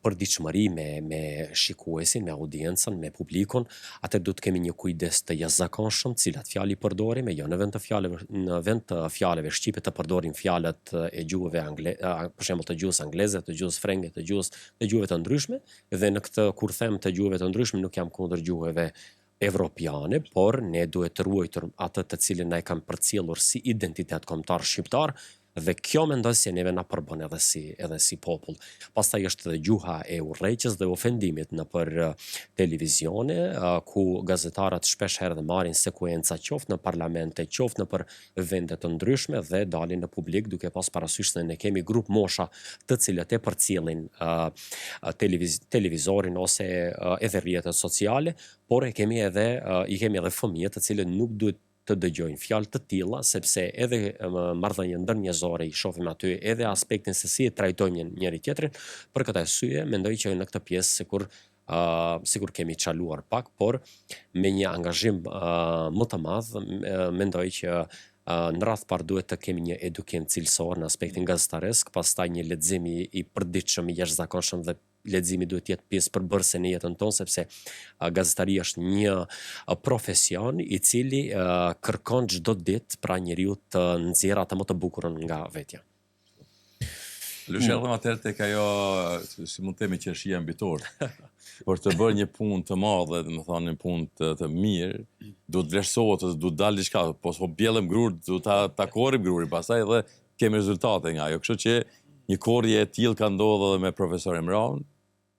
përditshmëri me shikuesin, me audiencën, me publikun, atë duhet kemi një kujdes të jashtëzakonshëm, cilat fjalë i përdorim, jo në vend të fjalëve shqipe të përdorim fjalët e gjuhëve për shembull të gjuhës angleze, të gjuhës frenge, të gjuhëve të ndryshme, dhe në këtë kur them të gjuhëve të ndryshme nuk jam kundër gjuhëve evropiane, por ne duhet të ruajtur atë të cilin na e kanë përcjellur si identitet kombëtar shqiptar Dhe kjo mendoj se neve na përbën edhe si popull. Pastaj është edhe gjuha e urrëqjes dhe ofendimit në për televizione, ku gazetarët shpesh herë dhe marrin sekuenca qoftë në parlamente, qoftë në për vende të ndryshme dhe dalin në publik duke pas parasysh se ne kemi grup mosha të cilët e përcjellin televizorin ose edhe rrjetet sociale, por i kemi edhe fëmijë të cilët nuk duhet të dëgjojnë fjalë të tilla, sepse edhe marrëdhënien ndërnjerëzore i shohim aty, edhe aspektin se si e trajtojmë njëri tjetrin. Për këtë arsye mendoj që në këtë pjesë sikur kemi çaluar pak, por me një angazhim më të madh, mendoj që në radh par duhet të kemi një edukim cilësor në aspektin gazetaresk, pastaj një lexim i përditshëm, i jashtëzakonshëm, dhe leximi duhet të jetë pjesë përbërëse në jetën tonë, sepse gazetaria është një profesion i cili kërkon çdo ditë pra njeriu të nxjerrë atë më të bukurën nga vetja. Lëshellëm atëherë tek ajo, si mund të themi, qershia mbitor. Për të bërë një punë të madhe, do të thonë një punë të mirë, duhet vlerësohet, duhet dalë diçka, po bjellëm grur, duhet ta korrim grurin, pastaj edhe kemi rezultate nga ajo. Kështu që një korrje e tillë ka ndodhur edhe me profesor Emran.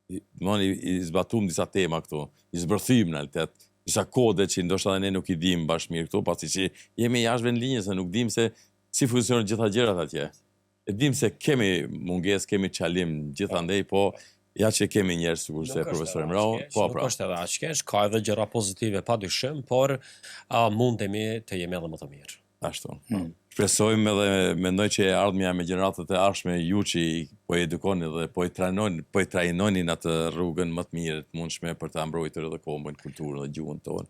I zbatum disa tema këtu, i zbërthym në realitet, disa kode që ndoshta ne nuk i dim bashkë mirë këtu, pasi që jemi jashtë vendlinjës, nuk dim se si funksionojnë gjitha gjërat atje. E dim se kemi mungesë, kemi çalim gjithandej, po ja që kemi njerëz sikur se profesor Emran, po pra. Nuk është edhe aq keq, ka edhe gjëra pozitive padyshim, por mundemi të jemi edhe më të mirë. Ashtu. Shpresojmë edhe mendoj që ardhmja me gjeneratët e ardhshme ju që po e edukoni dhe po i trajnoni në atë rrugën më të mirë të mundshme për të mbrojtur edhe kombën, kulturën dhe gjuhën tonë.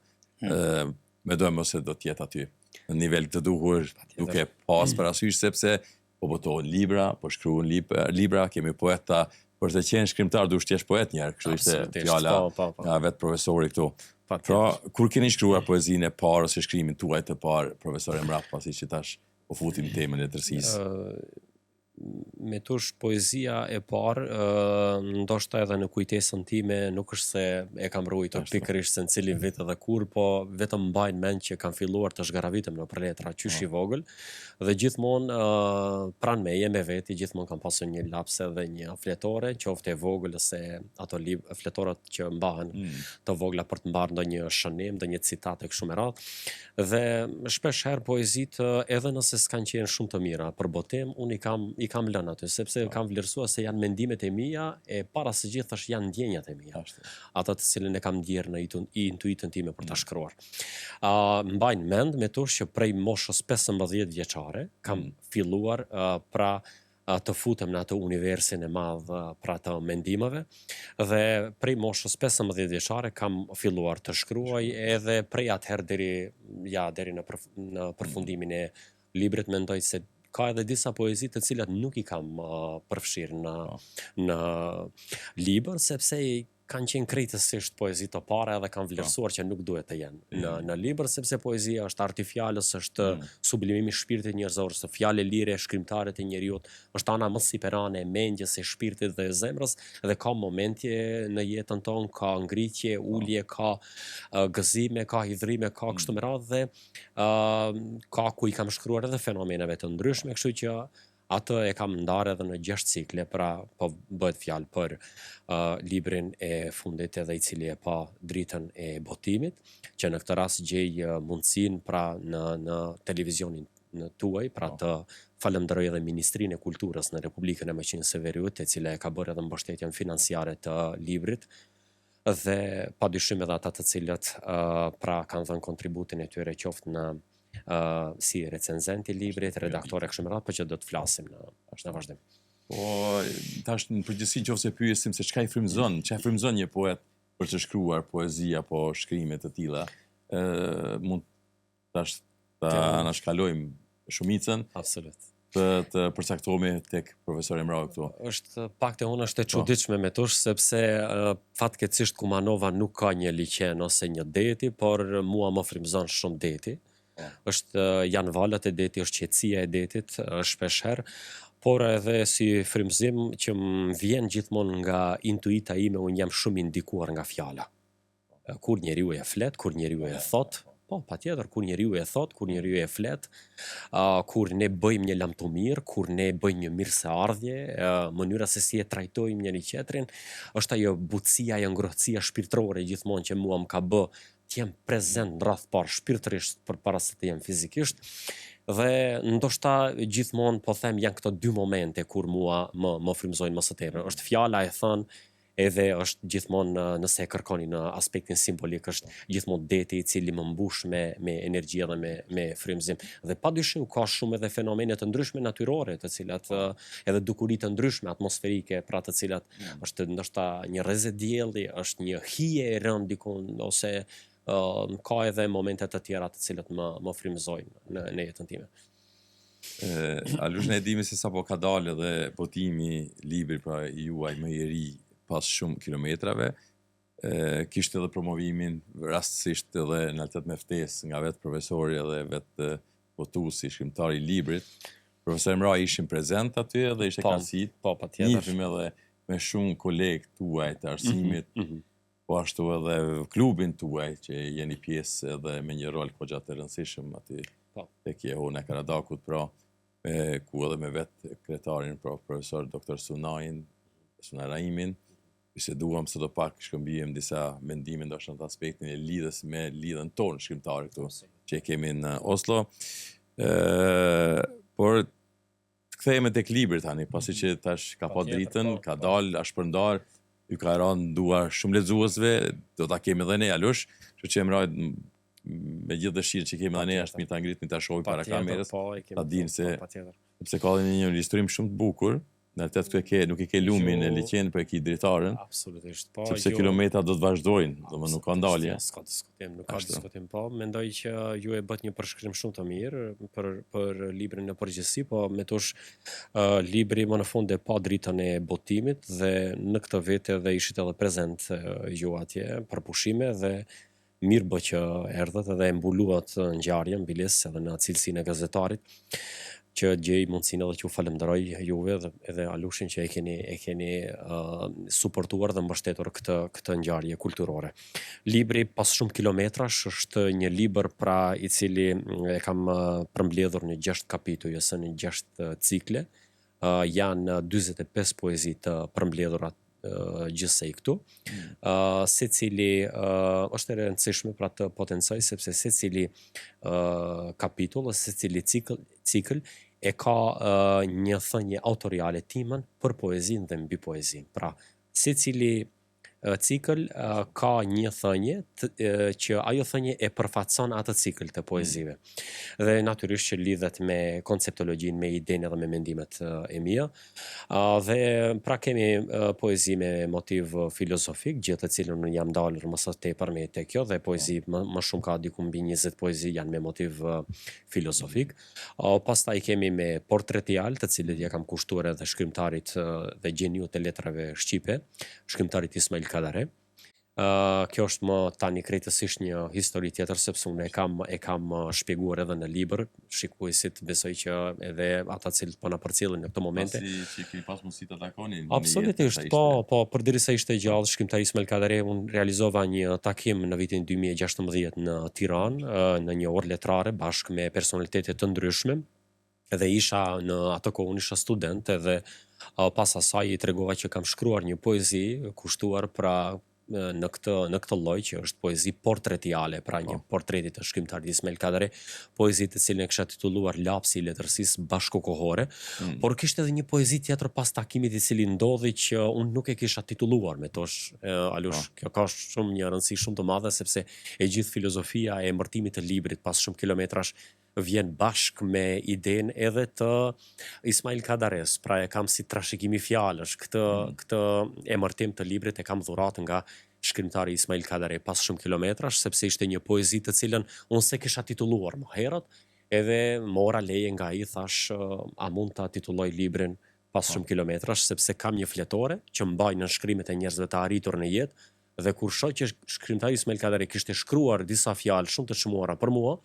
Mendojmë se do të jetë aty në nivel të duhur, duke pas parasysh sepse po botohen libra, po shkruhen libra, kemi poeta, për të qenë shkrimtar duhet të jesh poet një herë, kështu ishte fjala nga vetë profesori këtu. Pra, kur keni shkruar poezinë e parë ose shkrimin tuaj të parë, profesor Emrat, pasi që tash po futim temën e tërësisë? Me tush poezia e parë, ndoshta edhe në kujtesën time nuk është se e kam ruajtur pikërisht se në cilin vit edhe kur, po vetëm mbajnë mend që kam filluar të zgaravitem në përletra qysh i vogël, dhe gjithmonë pranë meje me veti gjithmonë kam pasur një lapse dhe një fletore, qoftë e vogël ose ato fletorat që mbahen të vogla për të mbarë ndonjë shënim, ndonjë citate kështu me radhë. Dhe shpesh herë poezitë, edhe nëse s'kan qenë shumë të mira për botim, unë i kam lënë aty, sepse kam vlerësuar se janë mendimet e mia, e para së gjithash janë ndjenjat e mia. Ata të cilën e kam ndjerë në intuitën time për ta shkruar. Mbajnë mend me tush që prej moshës 15 vjeçare kam filluar të futem në atë universin e madh pra të mendimeve, dhe prej moshës 15 vjeçare kam filluar të shkruaj, edhe prej atëherë deri në përfundimin e librit mendoj se ka edhe disa poezi të cilat nuk i kam përfshirë në libër, sepse kanë qenë krejtësisht poezi të para edhe kanë vlerësuar që nuk duhet të jenë në libër, sepse poezia është arti fjalës, është sublimimi i shpirtit njerëzor, është fjalë lire e shkrimtarit të njeriut, është ana më sipërane e mendjes, e shpirtit dhe e zemrës, dhe ka momentje në jetën tonë, ka ngritje, ulje, ka gëzime, ka hidhrime, ka kështu me radhë, dhe ka ku i kam shkruar edhe fenomeneve të ndryshme, kështu që atë e kam ndarë edhe në 6 cikle, pra po bëhet fjalë për librin e fundit edhe i cili e pa dritën e botimit, që në këtë rast gjej mundësinë pra në televizionin në tuaj, pra të falenderoj edhe Ministrinë e Kulturës në Republikën e Maqedonisë së Veriut, e cila e ka bërë edhe mbështetjen financiare të librit, dhe padyshim edhe ata të cilët pra kanë dhënë kontributin e tyre qoftë në si recenzenti i librit, redaktore kështu me radhë, por që do të flasim në vazhdim. Po, tash në përgjithësi nëse pyesim se çka i frymëzon një poet për të shkruar poezi apo shkrime të tilla, mund tash ta anashkalojmë shumicën. Absolut. Të përcaktohemi tek profesor Emrau këtu. Është pak të unë është e çuditshme me tush, sepse fatkeqësisht Kumanova nuk ka një liqen ose një deti, por mua më frymëzon shumë deti. Janë valët e deti, është qetësia e detit, shpeshherë, por edhe si frymëzim që më vjen gjithmonë nga intuita ime, unë jam shumë indikuar nga fjala. Kur njeriu e flet, kur njeriu e thot, Po, patjetër, kur njeriu e thot, kur njeriu e flet, kur ne bëjmë një lamtomir, kur ne bëjmë një mirëseardhje, mënyra se si e trajtojmë njëri tjetrin, është ajo butësia, ajo ngrohtësia shpirtërore gjithmonë që mua më ka bë të jem prezent rreth parë shpirtërisht përpara se të jem fizikisht. Dhe ndoshta gjithmonë po them janë këto dy momente kur mua më frymëzojnë më së tepër. Është fjala e thënë edhe është gjithmonë nëse e kërkoni në aspektin simbolik është gjithmonë deti i cili më mbush me energji dhe me frymëzim. Dhe padyshim ka shumë edhe fenomene të ndryshme natyrore, të cilat edhe dukuri të ndryshme atmosferike, pra të cilat është ndoshta një rrezë dielli, është një hije e rënd dikun ose ka edhe momente të tjera të cilat më frymëzojnë në jetën time. Alush ne dimi se sapo ka dalë edhe botimi libri pra juaj më i ri pas shumë kilometrave, kishte edhe promovimin rastësisht edhe në realitet me ftesë nga vetë profesori edhe vetë votuesi, shkrimtari i librit. Profesor Emraj ishim prezent aty edhe ishte kanësit. Po, patjetër. Njihim edhe me shumë kolegë tuaj të arsimit, po ashtu edhe klubin tuaj që jeni pjesë edhe me një rol kogja të rëndësishëm aty tek Jehona e Karadakut, pra ku edhe me vetë kretarin, pra profesor Dr. Sunajin, Sunaj Raimin, biseduam së do pak shkëmbijem disa mendime ndoshta në aspektin e lidhës me lidhën tonë shkrimtare këtu që e kemi në Oslo. Por të kthehemi tek libri tani, pasi që tash ka pa dritën, ka dalë, a shpërndar, ju ka rënë duar shumë lexuesve, do ta kemi edhe ne Alush, kështu që Emraj me gjithë dëshirën që kemi edhe ne është mirë ta ngritni ta shohim para kamerës, ta dinë se sepse ka një historim shumë të bukur. Në realitet nuk i ke lumin e liqen, për e ki dritarën. Absolutisht. Sepse kilometra do të vazhdojnë, nuk ka ndalje. S'ka diskutim, nuk ka diskutim. Po, mendoj që ju e bët një përshkrim shumë të mirë për librin në përgjithësi, po me tush libri më në fund e pa dritën e botimit dhe në këtë vete dhe ishit edhe prezent ju atje për pushime dhe mirë bë që erdhët edhe mbuluat ngjarjen biles edhe në cilësinë e gazetarit që gjej mundësinë edhe që u falenderoj juve dhe edhe Alushin që e keni suportuar dhe mbështetur këtë ngjarje kulturore. Libri pas shumë kilometrash është një libër pra i cili e kam përmbledhur në 6 kapituj ose në 6 cikle. Janë 45 poezi të përmbledhura gjithsej këtu. Secili është e rëndësishme pra të potencoj sepse secili kapitull ose secili cikël e ka një thënie autoriale timën për poezinë dhe mbi poezinë. Pra, secili cikël ka një thënie që ajo thënie e përfaqëson atë cikël të poezive. Dhe natyrisht që lidhet me konceptologjinë, me idenë edhe me mendimet e mia. Dhe pra kemi poezi me motiv filozofik, gjithë të cilën unë jam dalur më së tepër me te kjo dhe poezi më shumë ka diku mbi 20 poezi janë me motiv filozofik. Pastaj kemi me portretial, të cilët ja kam kushtuar edhe shkrimtarit dhe gjeniu të letrave shqipe, shkrimtarit Ismail Kadare. Kjo është më tani krejtësisht një histori tjetër sepse unë e kam shpjeguar edhe në libër, shikuesit besoj që edhe ata cilët po na përcjellin në këtë momente. Pasi që keni pas mundësi ta takoni. Absolutisht, po përderisa ishte gjallë shkrimtari Ismail Kadare, unë realizova një takim në vitin 2016 në Tiranë, në një orë letrare bashkë me personalitete të ndryshme. Edhe isha në ato kohë unë isha student edhe pas asaj i tregova që kam shkruar një poezi kushtuar pra në këtë lloj që është poezi portretiale, pra një portreti të shkrimtarit Ismail Kadare, poezi të cilën e kisha titulluar Lapsi i letërsisë bashkokohore, por kishte edhe një poezi tjetër pas takimit i cili ndodhi që unë nuk e kisha titulluar me tosh, Alush, kjo ka shumë një rëndësi shumë të madhe sepse e gjithë filozofia e emërtimit të librit pas shumë kilometrash vjen bashk me idenë edhe të Ismail Kadares, pra e kam si trashëgimi fjalësh, këtë emërtim të librit e kam dhurat nga shkrimtari Ismail Kadare pas shumë kilometrash, sepse ishte një poezi të cilën unë se kisha titulluar më herët, edhe mora leje nga ai, thash, a mund ta titulloj librin pas shumë kilometrash, sepse kam një fletore që mbaj në shkrimet e njerëzve të arritur në jetë, dhe kur shoh që shkrimtari Ismail Kadare kishte shkruar disa fjalë shumë të çmuara për mua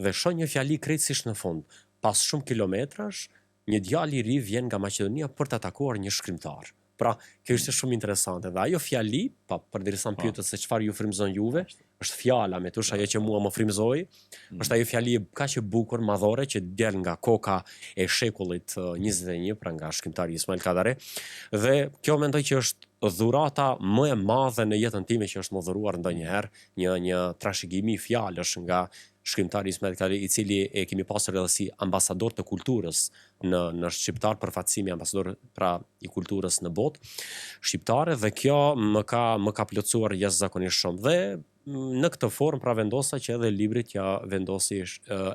dhe shoh një fjali krejtësisht në fund, pas shumë kilometrash, një djalë i ri vjen nga Maqedonia për të takuar një shkrimtar. Pra, kjo ishte shumë interesante. Dhe ajo fjali, pa përderisa më pyetët se çfarë ju frymëzon juve, është fjala me tush ajo që mua më frymëzoi, është ajo fjali kaq e bukur, madhore që del nga koka e shekullit 21, pra nga shkrimtari Ismail Kadare, dhe kjo mendoj që është dhurata më e madhe në jetën time që është më dhuruar ndonjëherë, një trashëgimi i fjalësh nga shkrimtari Ismail Kadare, i cili e kemi pasur edhe si ambasador të kulturës në shqiptar, përfaqësimi ambasador pra i kulturës në botë shqiptare, dhe kjo më ka plotësuar jashtëzakonisht shumë. Dhe në këtë formë pra vendosa që edhe librit ja vendosi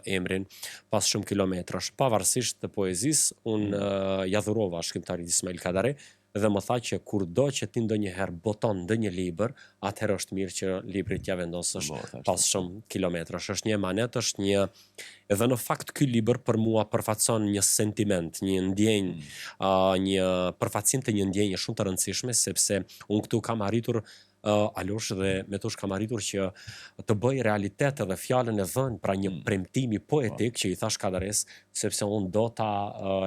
emrin pas shumë kilometrash. Pavarësisht të poezisë, unë ja dhurova shkrimtarit Ismail Kadare dhe më tha që kurdo që ti ndonjëherë boton ndonjë libër, atëherë është mirë që librit ja vendosësh pas shumë kilometrash. Është një emanet, është një edhe në fakt ky libër për mua përfaqëson një sentiment, një ndjenjë, një përfaqësim të një ndjenje shumë të rëndësishme, sepse unë këtu kam arritur Alosh dhe me tush kam arritur që të bëj realitet edhe fjalën e dhënë, pra një premtimi poetik që i thash Kadares, sepse unë do ta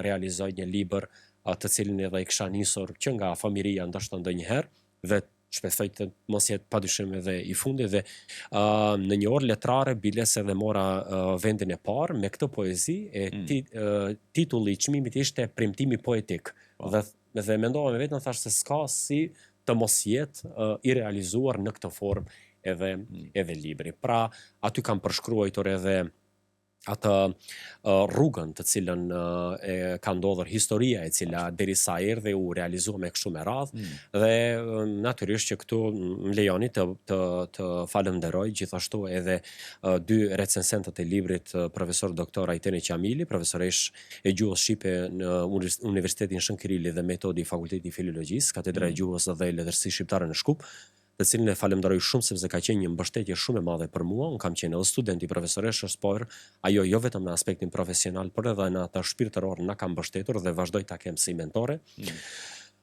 realizoj një libër të cilin edhe i kisha nisur që nga familja ndoshta ndonjëherë, dhe shpresoj të mos jetë padyshim edhe i fundit, dhe në një orë letrare biles edhe mora vendin e parë me këtë poezi, titulli i çmimit ishte Premtimi poetik. Dhe mendova me vetën, thash se s'ka si të mos jetë i realizuar në këtë formë edhe libri. Pra, aty kam përshkruar edhe atë rrugën të cilën ka ndodhur, historia e cila derisa erdhi u realizua me kështu me radhë, dhe natyrisht që këtu më lejoni të falenderoj gjithashtu edhe dy recensentët e librit, profesor doktor Ajteni Qamili, profesoresh e gjuhës shqipe në Universitetin Shën Kirilli dhe metodi i Fakultetit i Filologjisë, katedra e gjuhës dhe letërsisë shqiptare në Shkup, të cilin e falenderoj shumë sepse ka qenë një mbështetje shumë e madhe për mua. Unë kam qenë edhe student i profesoreshës, por ajo jo vetëm në aspektin profesional, por edhe në atë shpirtëror na ka mbështetur dhe vazhdoj ta kem si mentore.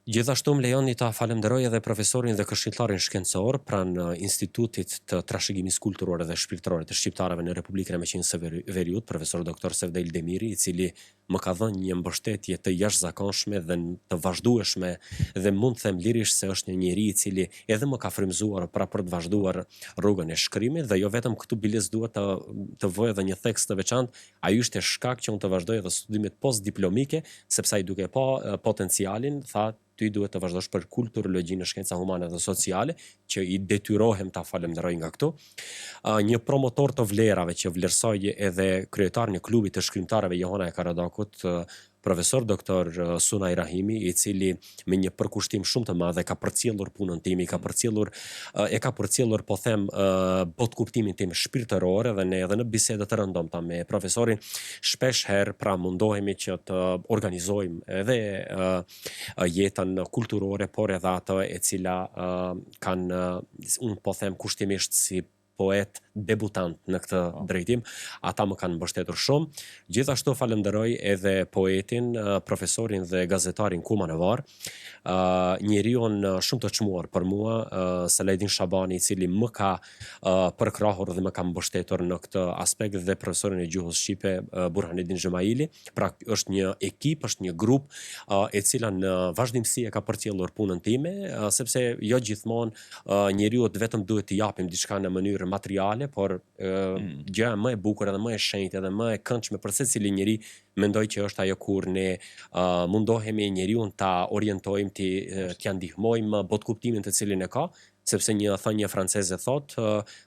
Gjithashtu më lejoni ta falenderoj edhe profesorin dhe këshilltarin shkencor pranë Institutit të Trashëgimisë Kulturore dhe Shpirtërore të Shqiptarëve në Republikën e Maqedonisë së Veriut, profesor doktor Sevdel Demiri, i cili më ka dhënë një mbështetje të jashtëzakonshme dhe të vazhdueshme, dhe mund të them lirisht se është një njeri i cili edhe më ka frymëzuar pra për të vazhduar rrugën e shkrimit, dhe jo vetëm këtu biles duhet të vë edhe një tekst të veçantë, ai ishte shkak që unë të vazhdoj edhe studimet postdiplomike, sepse ai duke pa potencialin tha ty duhet të vazhdosh për kulturologji në shkenca humane dhe sociale, që i detyrohem ta falenderoj nga këtu. Një promotor të vlerave që vlerësoi edhe kryetari i klubit të shkrimtarëve Johana e Karadakut, profesor doktor Sunaj Rahimi, i cili me një përkushtim shumë të madh ka përcjellur punën time, ka përcjellur po them botkuptimin tim shpirtëror, dhe ne edhe në biseda të rëndomta me profesorin shpesh herë pra mundohemi që të organizojmë edhe jetën kulturore, por edhe ato e cila kanë, unë po them kushtimisht si poet debutant në këtë drejtim, ata më kanë mbështetur shumë. Gjithashtu falenderoj edhe poetin, profesorin dhe gazetarin Kuma Nevar, njeriun shumë të çmuar për mua, Saledin Shabani, i cili më ka përkrahur dhe më ka mbështetur në këtë aspekt, dhe profesorin e gjuhës shqipe Burhanedin Xhemaili. Pra është një ekip, është një grup e cila në vazhdimsi e ka përcjellur punën time, sepse jo gjithmonë njeriu vetëm duhet t'i japim diçka në mënyrë materiale, por gjëja më e bukur edhe më e shenjtë edhe më e këndshme për secilin njeri, mendoj që është ajo kur ne mundohemi njeriu ta orientojmë, t'ia ndihmojmë botkuptimin të cilin e ka, sepse një thënie franceze thot,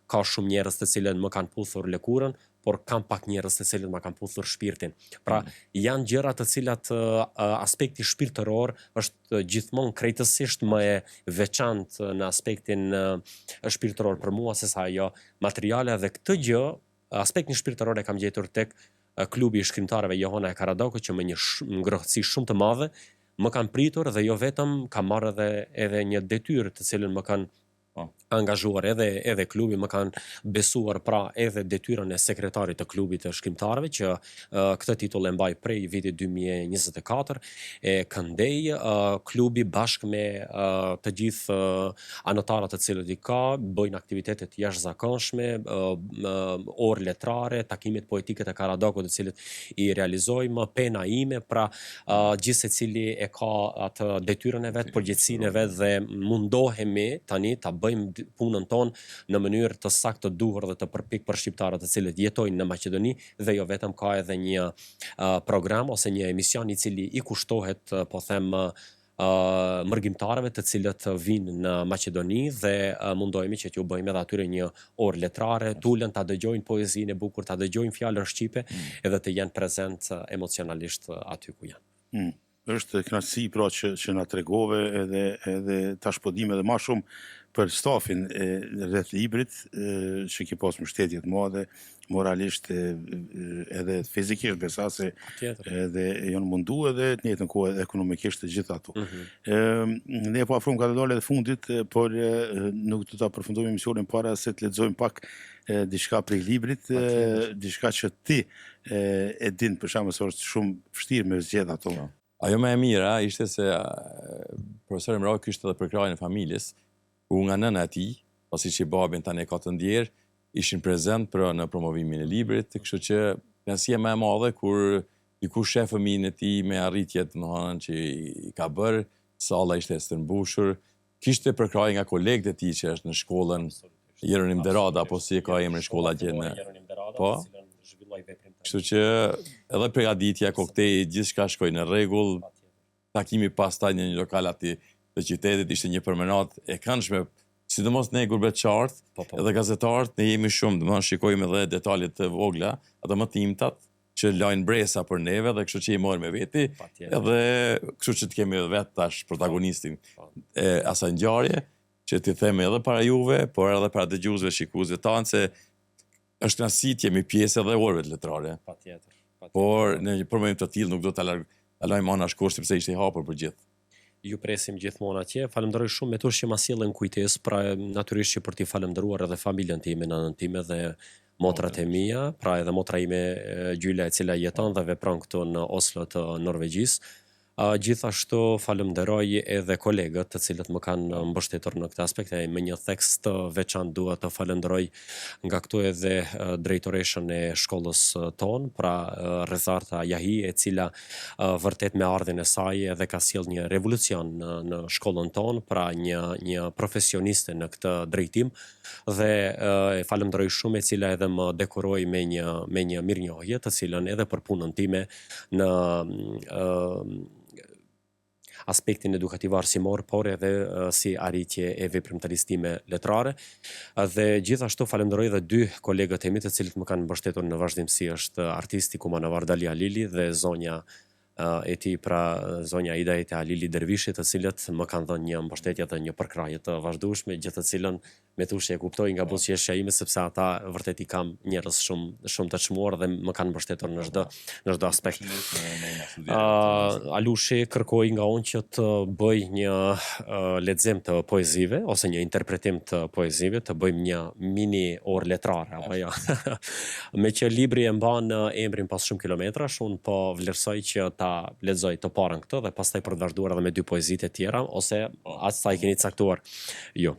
ka shumë njerëz të cilët më kanë puthur lëkurën, por kam pak njerëz të cilët më kanë puthur shpirtin. Pra, janë gjëra të cilat aspekti shpirtëror është gjithmonë krejtësisht më e veçantë në aspektin shpirtëror për mua se sa ajo materiale, dhe këtë gjë, aspektin shpirtëror e kam gjetur tek klubi i shkrimtarëve Johana e Karadakut, që me një ngrohtësi shumë të madhe më kanë pritur, dhe jo vetëm kam marrë edhe një detyrë të cilën më kanë angazhuar edhe klubi, më kanë besuar pra edhe detyrën e sekretarit të klubit të shkrimtarëve që këtë titull e mbaj prej vitit 2024 e këndej klubi bashkë me të gjithë anëtarët të cilët i ka, bëjnë aktivitetet jashtëzakonshme, orë letrare, takimet poetike të Karadokut të cilët i realizojmë, pena ime, pra gjithë secili e ka atë detyrën e vet, përgjegjësinë e vet dhe mundohemi tani ta bëjmë punën tonë në mënyrë të saktë, të duhur dhe të përpik për shqiptarët të cilët jetojnë në Maqedoni dhe jo vetëm, ka edhe një program ose një emision i cili i kushtohet, po them, mërgjimtarëve të cilët vinë në Maqedoni dhe mundohemi që t'ju bëjmë edhe atyre një orë letrare, tulen ta dëgjojnë poezinë e bukur, ta dëgjojnë fjalën shqipe edhe të jenë prezent emocionalisht aty ku janë. Është kënaqësi pra që na tregove edhe tash po dim edhe më shumë për stafin rreth librit, që ke pas mbështetje të madhe, moralisht edhe fizikisht, besa se edhe janë mundu edhe të njëjtën kohë ekonomikisht të gjitha ato. Ne po afrohemi ka të dalë edhe fundit, por nuk do ta përfundojmë emisionin para se të lexojmë pak diçka prej librit, diçka që ti e din, për shembull, se është shumë vështirë me zgjedh ato. Ajo më e mira ishte se profesori Mrau kishte edhe për krajin e familjes, ku nga nëna e tij, pasi që babin tani ka të ndjer, ishin prezent në promovimin e librit, kështu që kënaqësia më e madhe kur dikush sheh fëmijën e tij me arritjet, domethënë, që i ka bërë, salla ishte e stërmbushur, kishte për kraj nga kolegët e tij që është në shkollën Jeronim Derada, apo si e ka emrin shkolla atje në po. Kështu që edhe përgatitja, koktejli, gjithçka shkoi në rregull. Takimi pastaj në një lokal aty të qytetit ishte një promenadë e këndshme, sidomos ne gurbetçarët, edhe gazetarët, ne jemi shumë, domethënë shikojmë edhe detajet të vogla, ato më të imtat që lajnë bresa për neve dhe kështu që i morëm me veti, edhe kështu që të kemi edhe vetë tash protagonistin e asaj ngjarje, që t'i themi edhe para juve, por edhe para dëgjuesve, shikuesve tanë, se është kënaqësi të jemi pjesë edhe orëve të letrare. Patjetër. Por në një moment të tillë nuk do ta lajmë anash kurrë sepse ishte i hapur për gjithë. Ju presim gjithmonë atje. Falenderoj shumë me tush që ma sjellën kujtesë, pra natyrisht që për t'i falendëruar edhe familjen time, nënën time dhe motrat e mia, pra edhe motra ime Gjyla e cila jeton dhe vepron këtu në Oslo të Norvegjisë. Gjithashtu falenderoj edhe kolegët të cilët më kanë mbështetur në këtë aspekt, e me një tekst veçantë dua të falenderoj nga këtu edhe drejtoreshën e shkollës tonë, pra Rezarta Jahi, e cila vërtet me ardhin e saj edhe ka sjell një revolucion në shkollën tonë, pra një profesioniste në këtë drejtim, dhe e falenderoj shumë, e cila edhe më dekoroi me një mirënjohje, të cilën edhe për punën time në aspektin edukativ arsimor, por edhe si arritje e veprimtarisë time letrare. Dhe gjithashtu falenderoj edhe dy kolegët e mi të cilët më kanë mbështetur në vazhdimsi, është artisti Kumanavar Dali Alili dhe zonja e tij, pra zonja Ida e Alili Dervishi, të cilët më kanë dhënë një mbështetje dhe një përkrahje të vazhdueshme, gjithë të cilën me tushë e kuptoj nga buzëqeshja ime, sepse ata vërtet i kam njerëz shumë të çmuar dhe më kanë mbështetur në çdo aspekt. Alushi kërkoi nga unë që të bëj një lexim të poezive ose një interpretim të poezive, të bëjmë një mini orë letrare apo jo. Me që libri e mban emrin pas shumë kilometrash, unë po vlerësoj që ta lexoj të parën këtë dhe pastaj për të vazhduar edhe me dy poezitë e tjera, ose as sa i keni caktuar ju.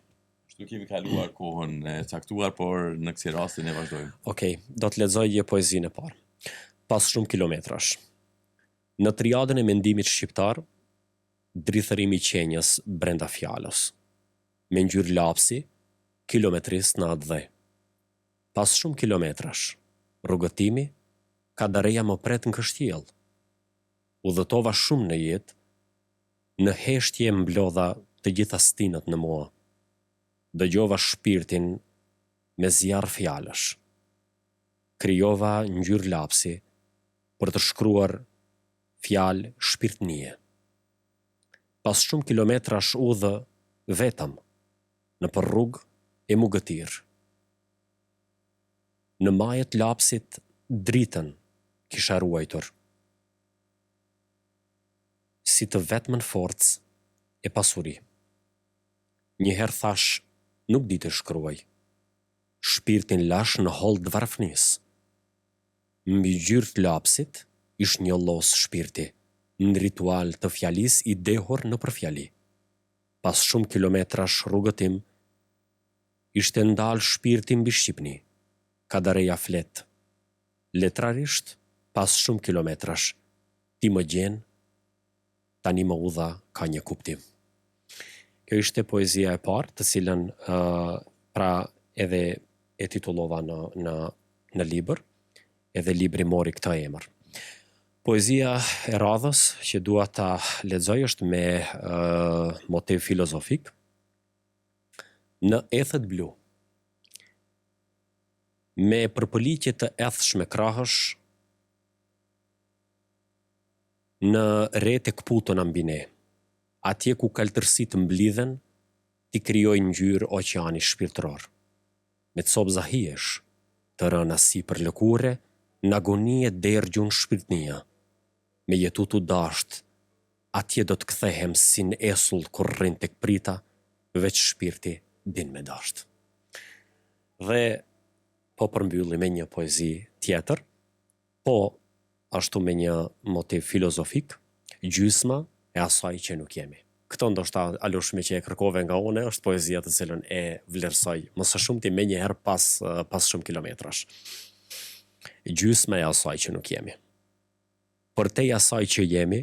Nuk kemi kaluar kohën e caktuar, por në kësi rastin e vazhdojmë. Okej, do të lexoj poezinë e parë. Pas shumë kilometrash. Në triadën e mendimit shqiptar, drithërimi qenjës brenda fjalës. Me ngjyrë lapsi, kilometrist në atë dhe. Pas shumë kilometrash, rrugëtimi, ka dareja më pret në kështjell. Udhëtova shumë në jetë, në heshtje mblodha të gjitha stinët në mua. Dëgjova shpirtin me zjarr fjalësh. Krijova ngjyrë lapsi për të shkruar fjalë shpirtnie. Pas shumë kilometrash udhë vetëm në për rrugë e mugëtir. Në majet lapsit dritën kisha ruajtur. Si të vetmën forcë e pasuri. Njëherë thash nuk di të shkruaj. Shpirtin lash në hold dvarfnis. Mbi gjyrë të lapsit, ish një los shpirti, në ritual të fjalis i dehur në përfjali. Pas shumë kilometrash rrugëtim, ishte ndalë shpirti mbi Shqipni, kadareja flet. Letrarisht, pas shumë kilometrash, ti më gjen, tani më udha ka një kuptim. Kjo ishte poezia e parë, të cilën pra edhe e titullova në libër, edhe libri mori këtë emër. Poezia e radhës që dua ta lexoj është me motiv filozofik, Në ethet blu. Me përpëlitje të edhshme krahësh, në rete këputën ambi ne, atje ku kaltërsit mblidhen, ti krijojnë ngjyrë oqeani shpirtëror. Me të sobza hiesh, të rëna si për lëkure, në agonie dergjun shpirtnia. Me jetu të dasht, atje do të kthehem si në esull kur rrin tek prita, veç shpirti din me dasht. Dhe po përmbylli me një poezi tjetër, po ashtu me një motiv filozofik, gjysma e asaj që nuk jemi. Këto ndoshta alushme që e kërkove nga une, është poezia të cilën e vlerësoj më së shumti me një herë pas shumë kilometrash. Gjysma e asaj që nuk jemi. Për te asaj që jemi,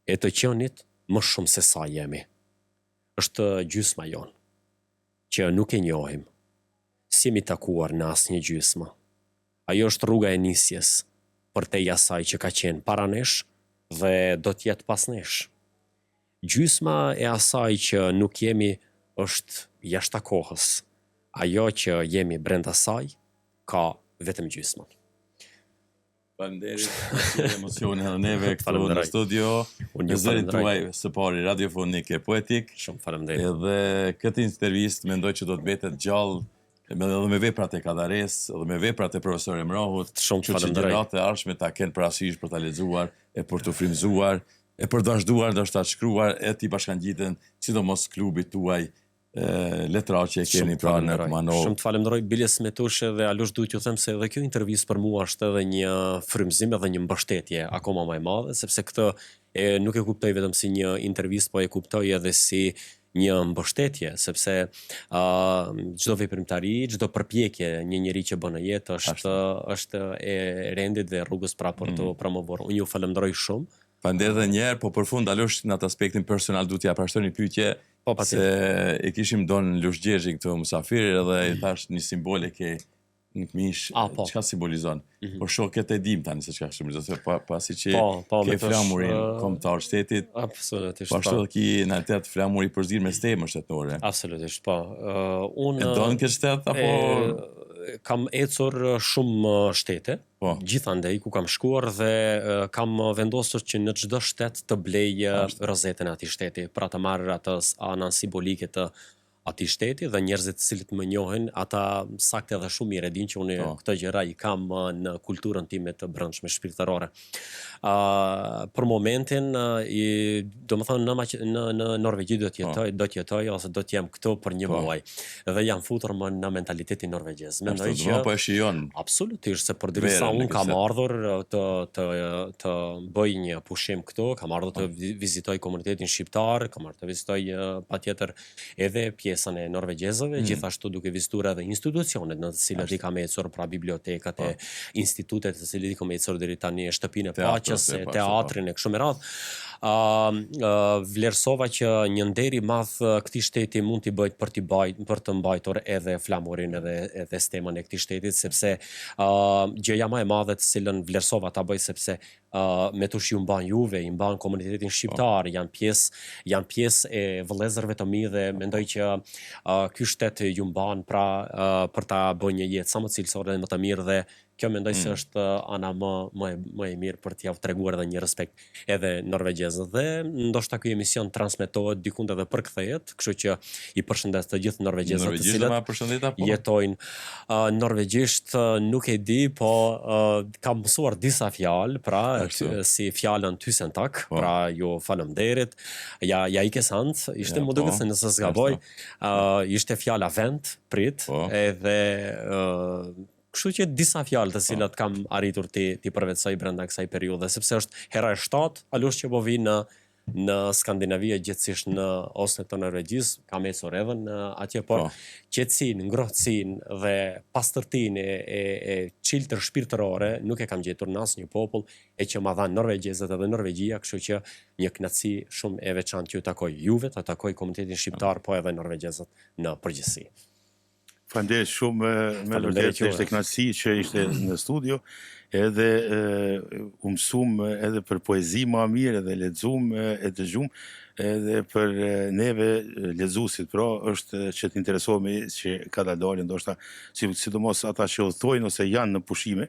e të qenit më shumë se sa jemi. Është gjysma jonë, që nuk e njohim, si jemi takuar në asnjë gjysmë. Ajo është rruga e nisjes, për te asaj që ka qenë para nesh dhe do t'jetë pas nesh. Gjysma e asaj që nuk jemi është jashta kohës. Ajo që jemi brenda saj, ka vetëm gjysmën. Faleminderit, emocione edhe neve këtu në studio. Në zërin tuaj së pari radiofonik e poetik. Shumë faleminderit. Edhe këtë intervistë mendoj që do të mbetet gjallë edhe me veprat e Kadares, edhe me veprat e profesor Emrahut. Shumë faleminderit. Që gjërat e ardhshme ta kenë parasysh për ta lexuar, e për të frymzuar, e për dashduar, ndoshta të shkruar, e t'i bashkangjiten, sidomos klubit tuaj letraqe e keni pra në Kumanov. Shumë të falenderoj Biles Metushe dhe alush duhet ju them se edhe kjo intervistë për mua është edhe një frymëzim edhe një mbështetje akoma më e madhe, sepse këtë nuk e kuptoj vetëm si një intervistë, po e kuptoj edhe si një mbështetje, sepse çdo veprimtari, çdo përpjekje një njeri që bën në jetë është e rendit dhe rrugës pra për të promovuar. Unë ju falenderoj shumë. Faleminderit edhe një herë, po përfund alush në atë aspektin personal duhet t'ja pashtoj një pyetje. Se e kishim donë Lush Gjergji këtë musafir edhe i thash një simbole ke në këmish, çka simbolizon? Por shoh këtë e dim tani se çka simbolizon, pasi që ke flamurin kombëtar shtetit. Absolutisht. Po ashtu ki në atë flamuri përzir me stemë shtetore. Absolutisht, po. Unë e don këtë shtet apo kam ecur shumë shtete, gjithandej ku kam shkuar dhe kam vendosur që në çdo shtet të blej rozetën e atij shteti, pra të marr atë anën simbolike të atij shteti dhe njerëzit të cilët më njohin, ata saktë edhe shumë mirë e dinë që unë këtë gjëra i kam në kulturën time të brendshme shpirtërore. Për momentin, domethënë në Norvegji do të jetoj ose do të jem këtu për një muaj. Dhe jam futur më në mentalitetin norvegjez. Mendoj që po e shijon. Absolutisht, se përderisa unë kam ardhur të bëj një pushim këtu, kam ardhur të vizitoj komunitetin shqiptar, kam ardhur të vizitoj patjetër edhe pjesën e norvegjezëve, gjithashtu duke vizituar edhe institucionet në të cilat i kam ecur, pra bibliotekat e institutet të cilat i kam ecur deri tani, shtëpinë e paqes, teatrin e kështu me radhë. Vlerësova që një nder i madh këtij shteti mund t'i bëjt për të mbajtur edhe flamurin edhe stemën e këtij shtetit, sepse gjëja më e madhe të cilën vlerësova ta bëj, sepse Metush ju mban juve, i mban komunitetin shqiptar, janë pjesë e vëllezërve të mi dhe mendoj që ky shtet ju mban pra për ta bërë një jetë sa më cilësore dhe më të mirë dhe kjo mendoj se është ana më e mirë për t'ia treguar edhe një respekt edhe norvegjezët. Dhe ndoshta ky emision transmetohet dikund edhe përkthehet, kështu që i përshëndes të gjithë norvegjezët të cilët jetojnë norvegjisht, nuk e di, po kam mësuar disa fjalë, pra si fjalën tusen tak, pra ju falënderit, ja ike sant, ishte më duket se nëse s'gaboj, ishte fjala vend, prit, edhe kështu që disa fjalë të cilat kam arritur ti përvetsoj brenda kësaj periudhe, sepse është hera e 7, alush që po vi në Skandinavi e gjithësisht në Oslo të Norvegjisë, kam ecur edhe në atje, por qetësinë, ngrohtësinë dhe pastërtinë e çiltër shpirtërore nuk e kam gjetur në asnjë popull, e që ma dhanë norvegjezët edhe Norvegjia, kështu që një kënaqësi shumë e veçantë që ju takoj juve, të takoj komunitetin shqiptar, po edhe norvegjezët në përgjithësi. Faleminderit shumë me vërtet ishte kënaqësi që ishte në studio, edhe u mësuam edhe për poezi më mirë, edhe lexuam e dëgjuam, edhe për neve lexuesit, pra është që të interesohemi që ka dalë ndoshta sidomos ata që udhtojnë ose janë në pushime,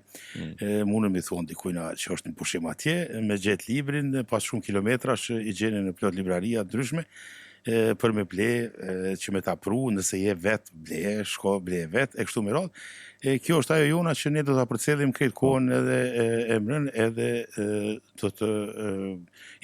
mundën mi thonë dikujna që është në pushim atje, me gjetë librin pas shumë kilometrash i gjeni në plot libraria ndryshme, për me ble, që me ta pru, nëse je vet, ble, shko, ble vet, e kështu me radhë. Kjo është ajo jona që ne do ta përcjellim këtë kohën edhe emrën, edhe do të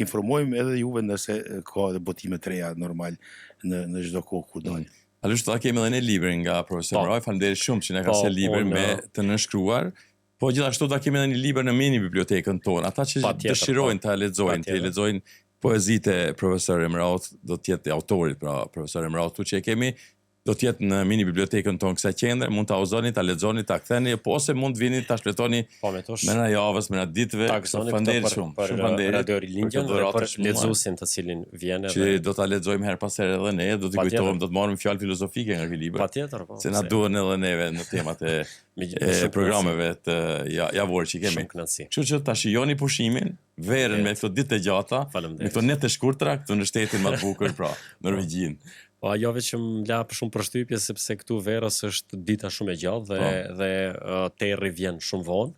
informojmë edhe juve nëse ka edhe botime të reja normal në çdo kohë ku dalin. Alush, ta kemi edhe një libër nga profesor Mraj, faleminderit shumë që na ka sjellë libër me të nënshkruar. Po gjithashtu ta kemi edhe një libër në mini bibliotekën tonë. Ata që dëshirojnë ta lexojnë, poezitë e profesor Emraut, do t'jetë autorit, pra profesor Emraut, që e kemi, do t'jetë në mini bibliotekën tonë kësaj qendre, mund t'a uzoni, t'a lexoni, t'a ktheni, po ose mund t'vini t'a shpletoni me na javës, me na ditëve. Faleminderit shumë. Për Radio Rilindjen dhe për lexuesin të cilin vjen. Që do t'a lexojmë her pas here edhe ne, do t'i kujtojmë, do të marrim fjalë filozofike nga ky libër. Patjetër, po. Se na duhen edhe neve në temat e programeve të javore që kemi. Kështu që ta shijoni pushimin, verën me këto ditë të gjata, me këto nete të shkurtra, këtu në shtetin më të bukur, pra, Norvegjinë. Po ajo veç që më la për shumë përshtypje, sepse këtu verës është dita shumë e gjallë dhe terri vjen shumë vonë.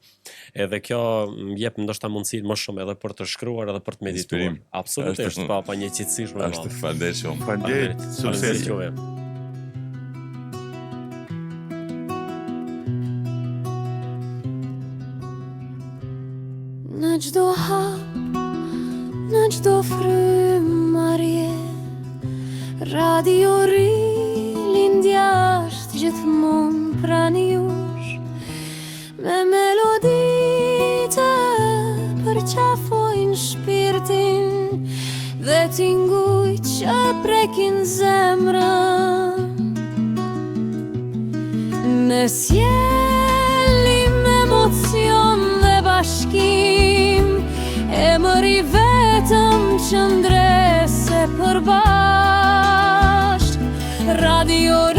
Edhe kjo më jep ndoshta mundësinë më shumë edhe për të shkruar edhe për të medituar. Absolutisht, pa një qetësi shumë e madhe. Faleminderit shumë. Faleminderit, sukses juve. Në çdo hap, në çdo frymarrje, Radio Rilindja është gjithmonë pranë jush, me meloditë përqafojnë shpirtin dhe tinguj që prekin zemrën. Ne sjellim emocion dhe bashkim, emëri vetëm qëndrese përbashkë. Radio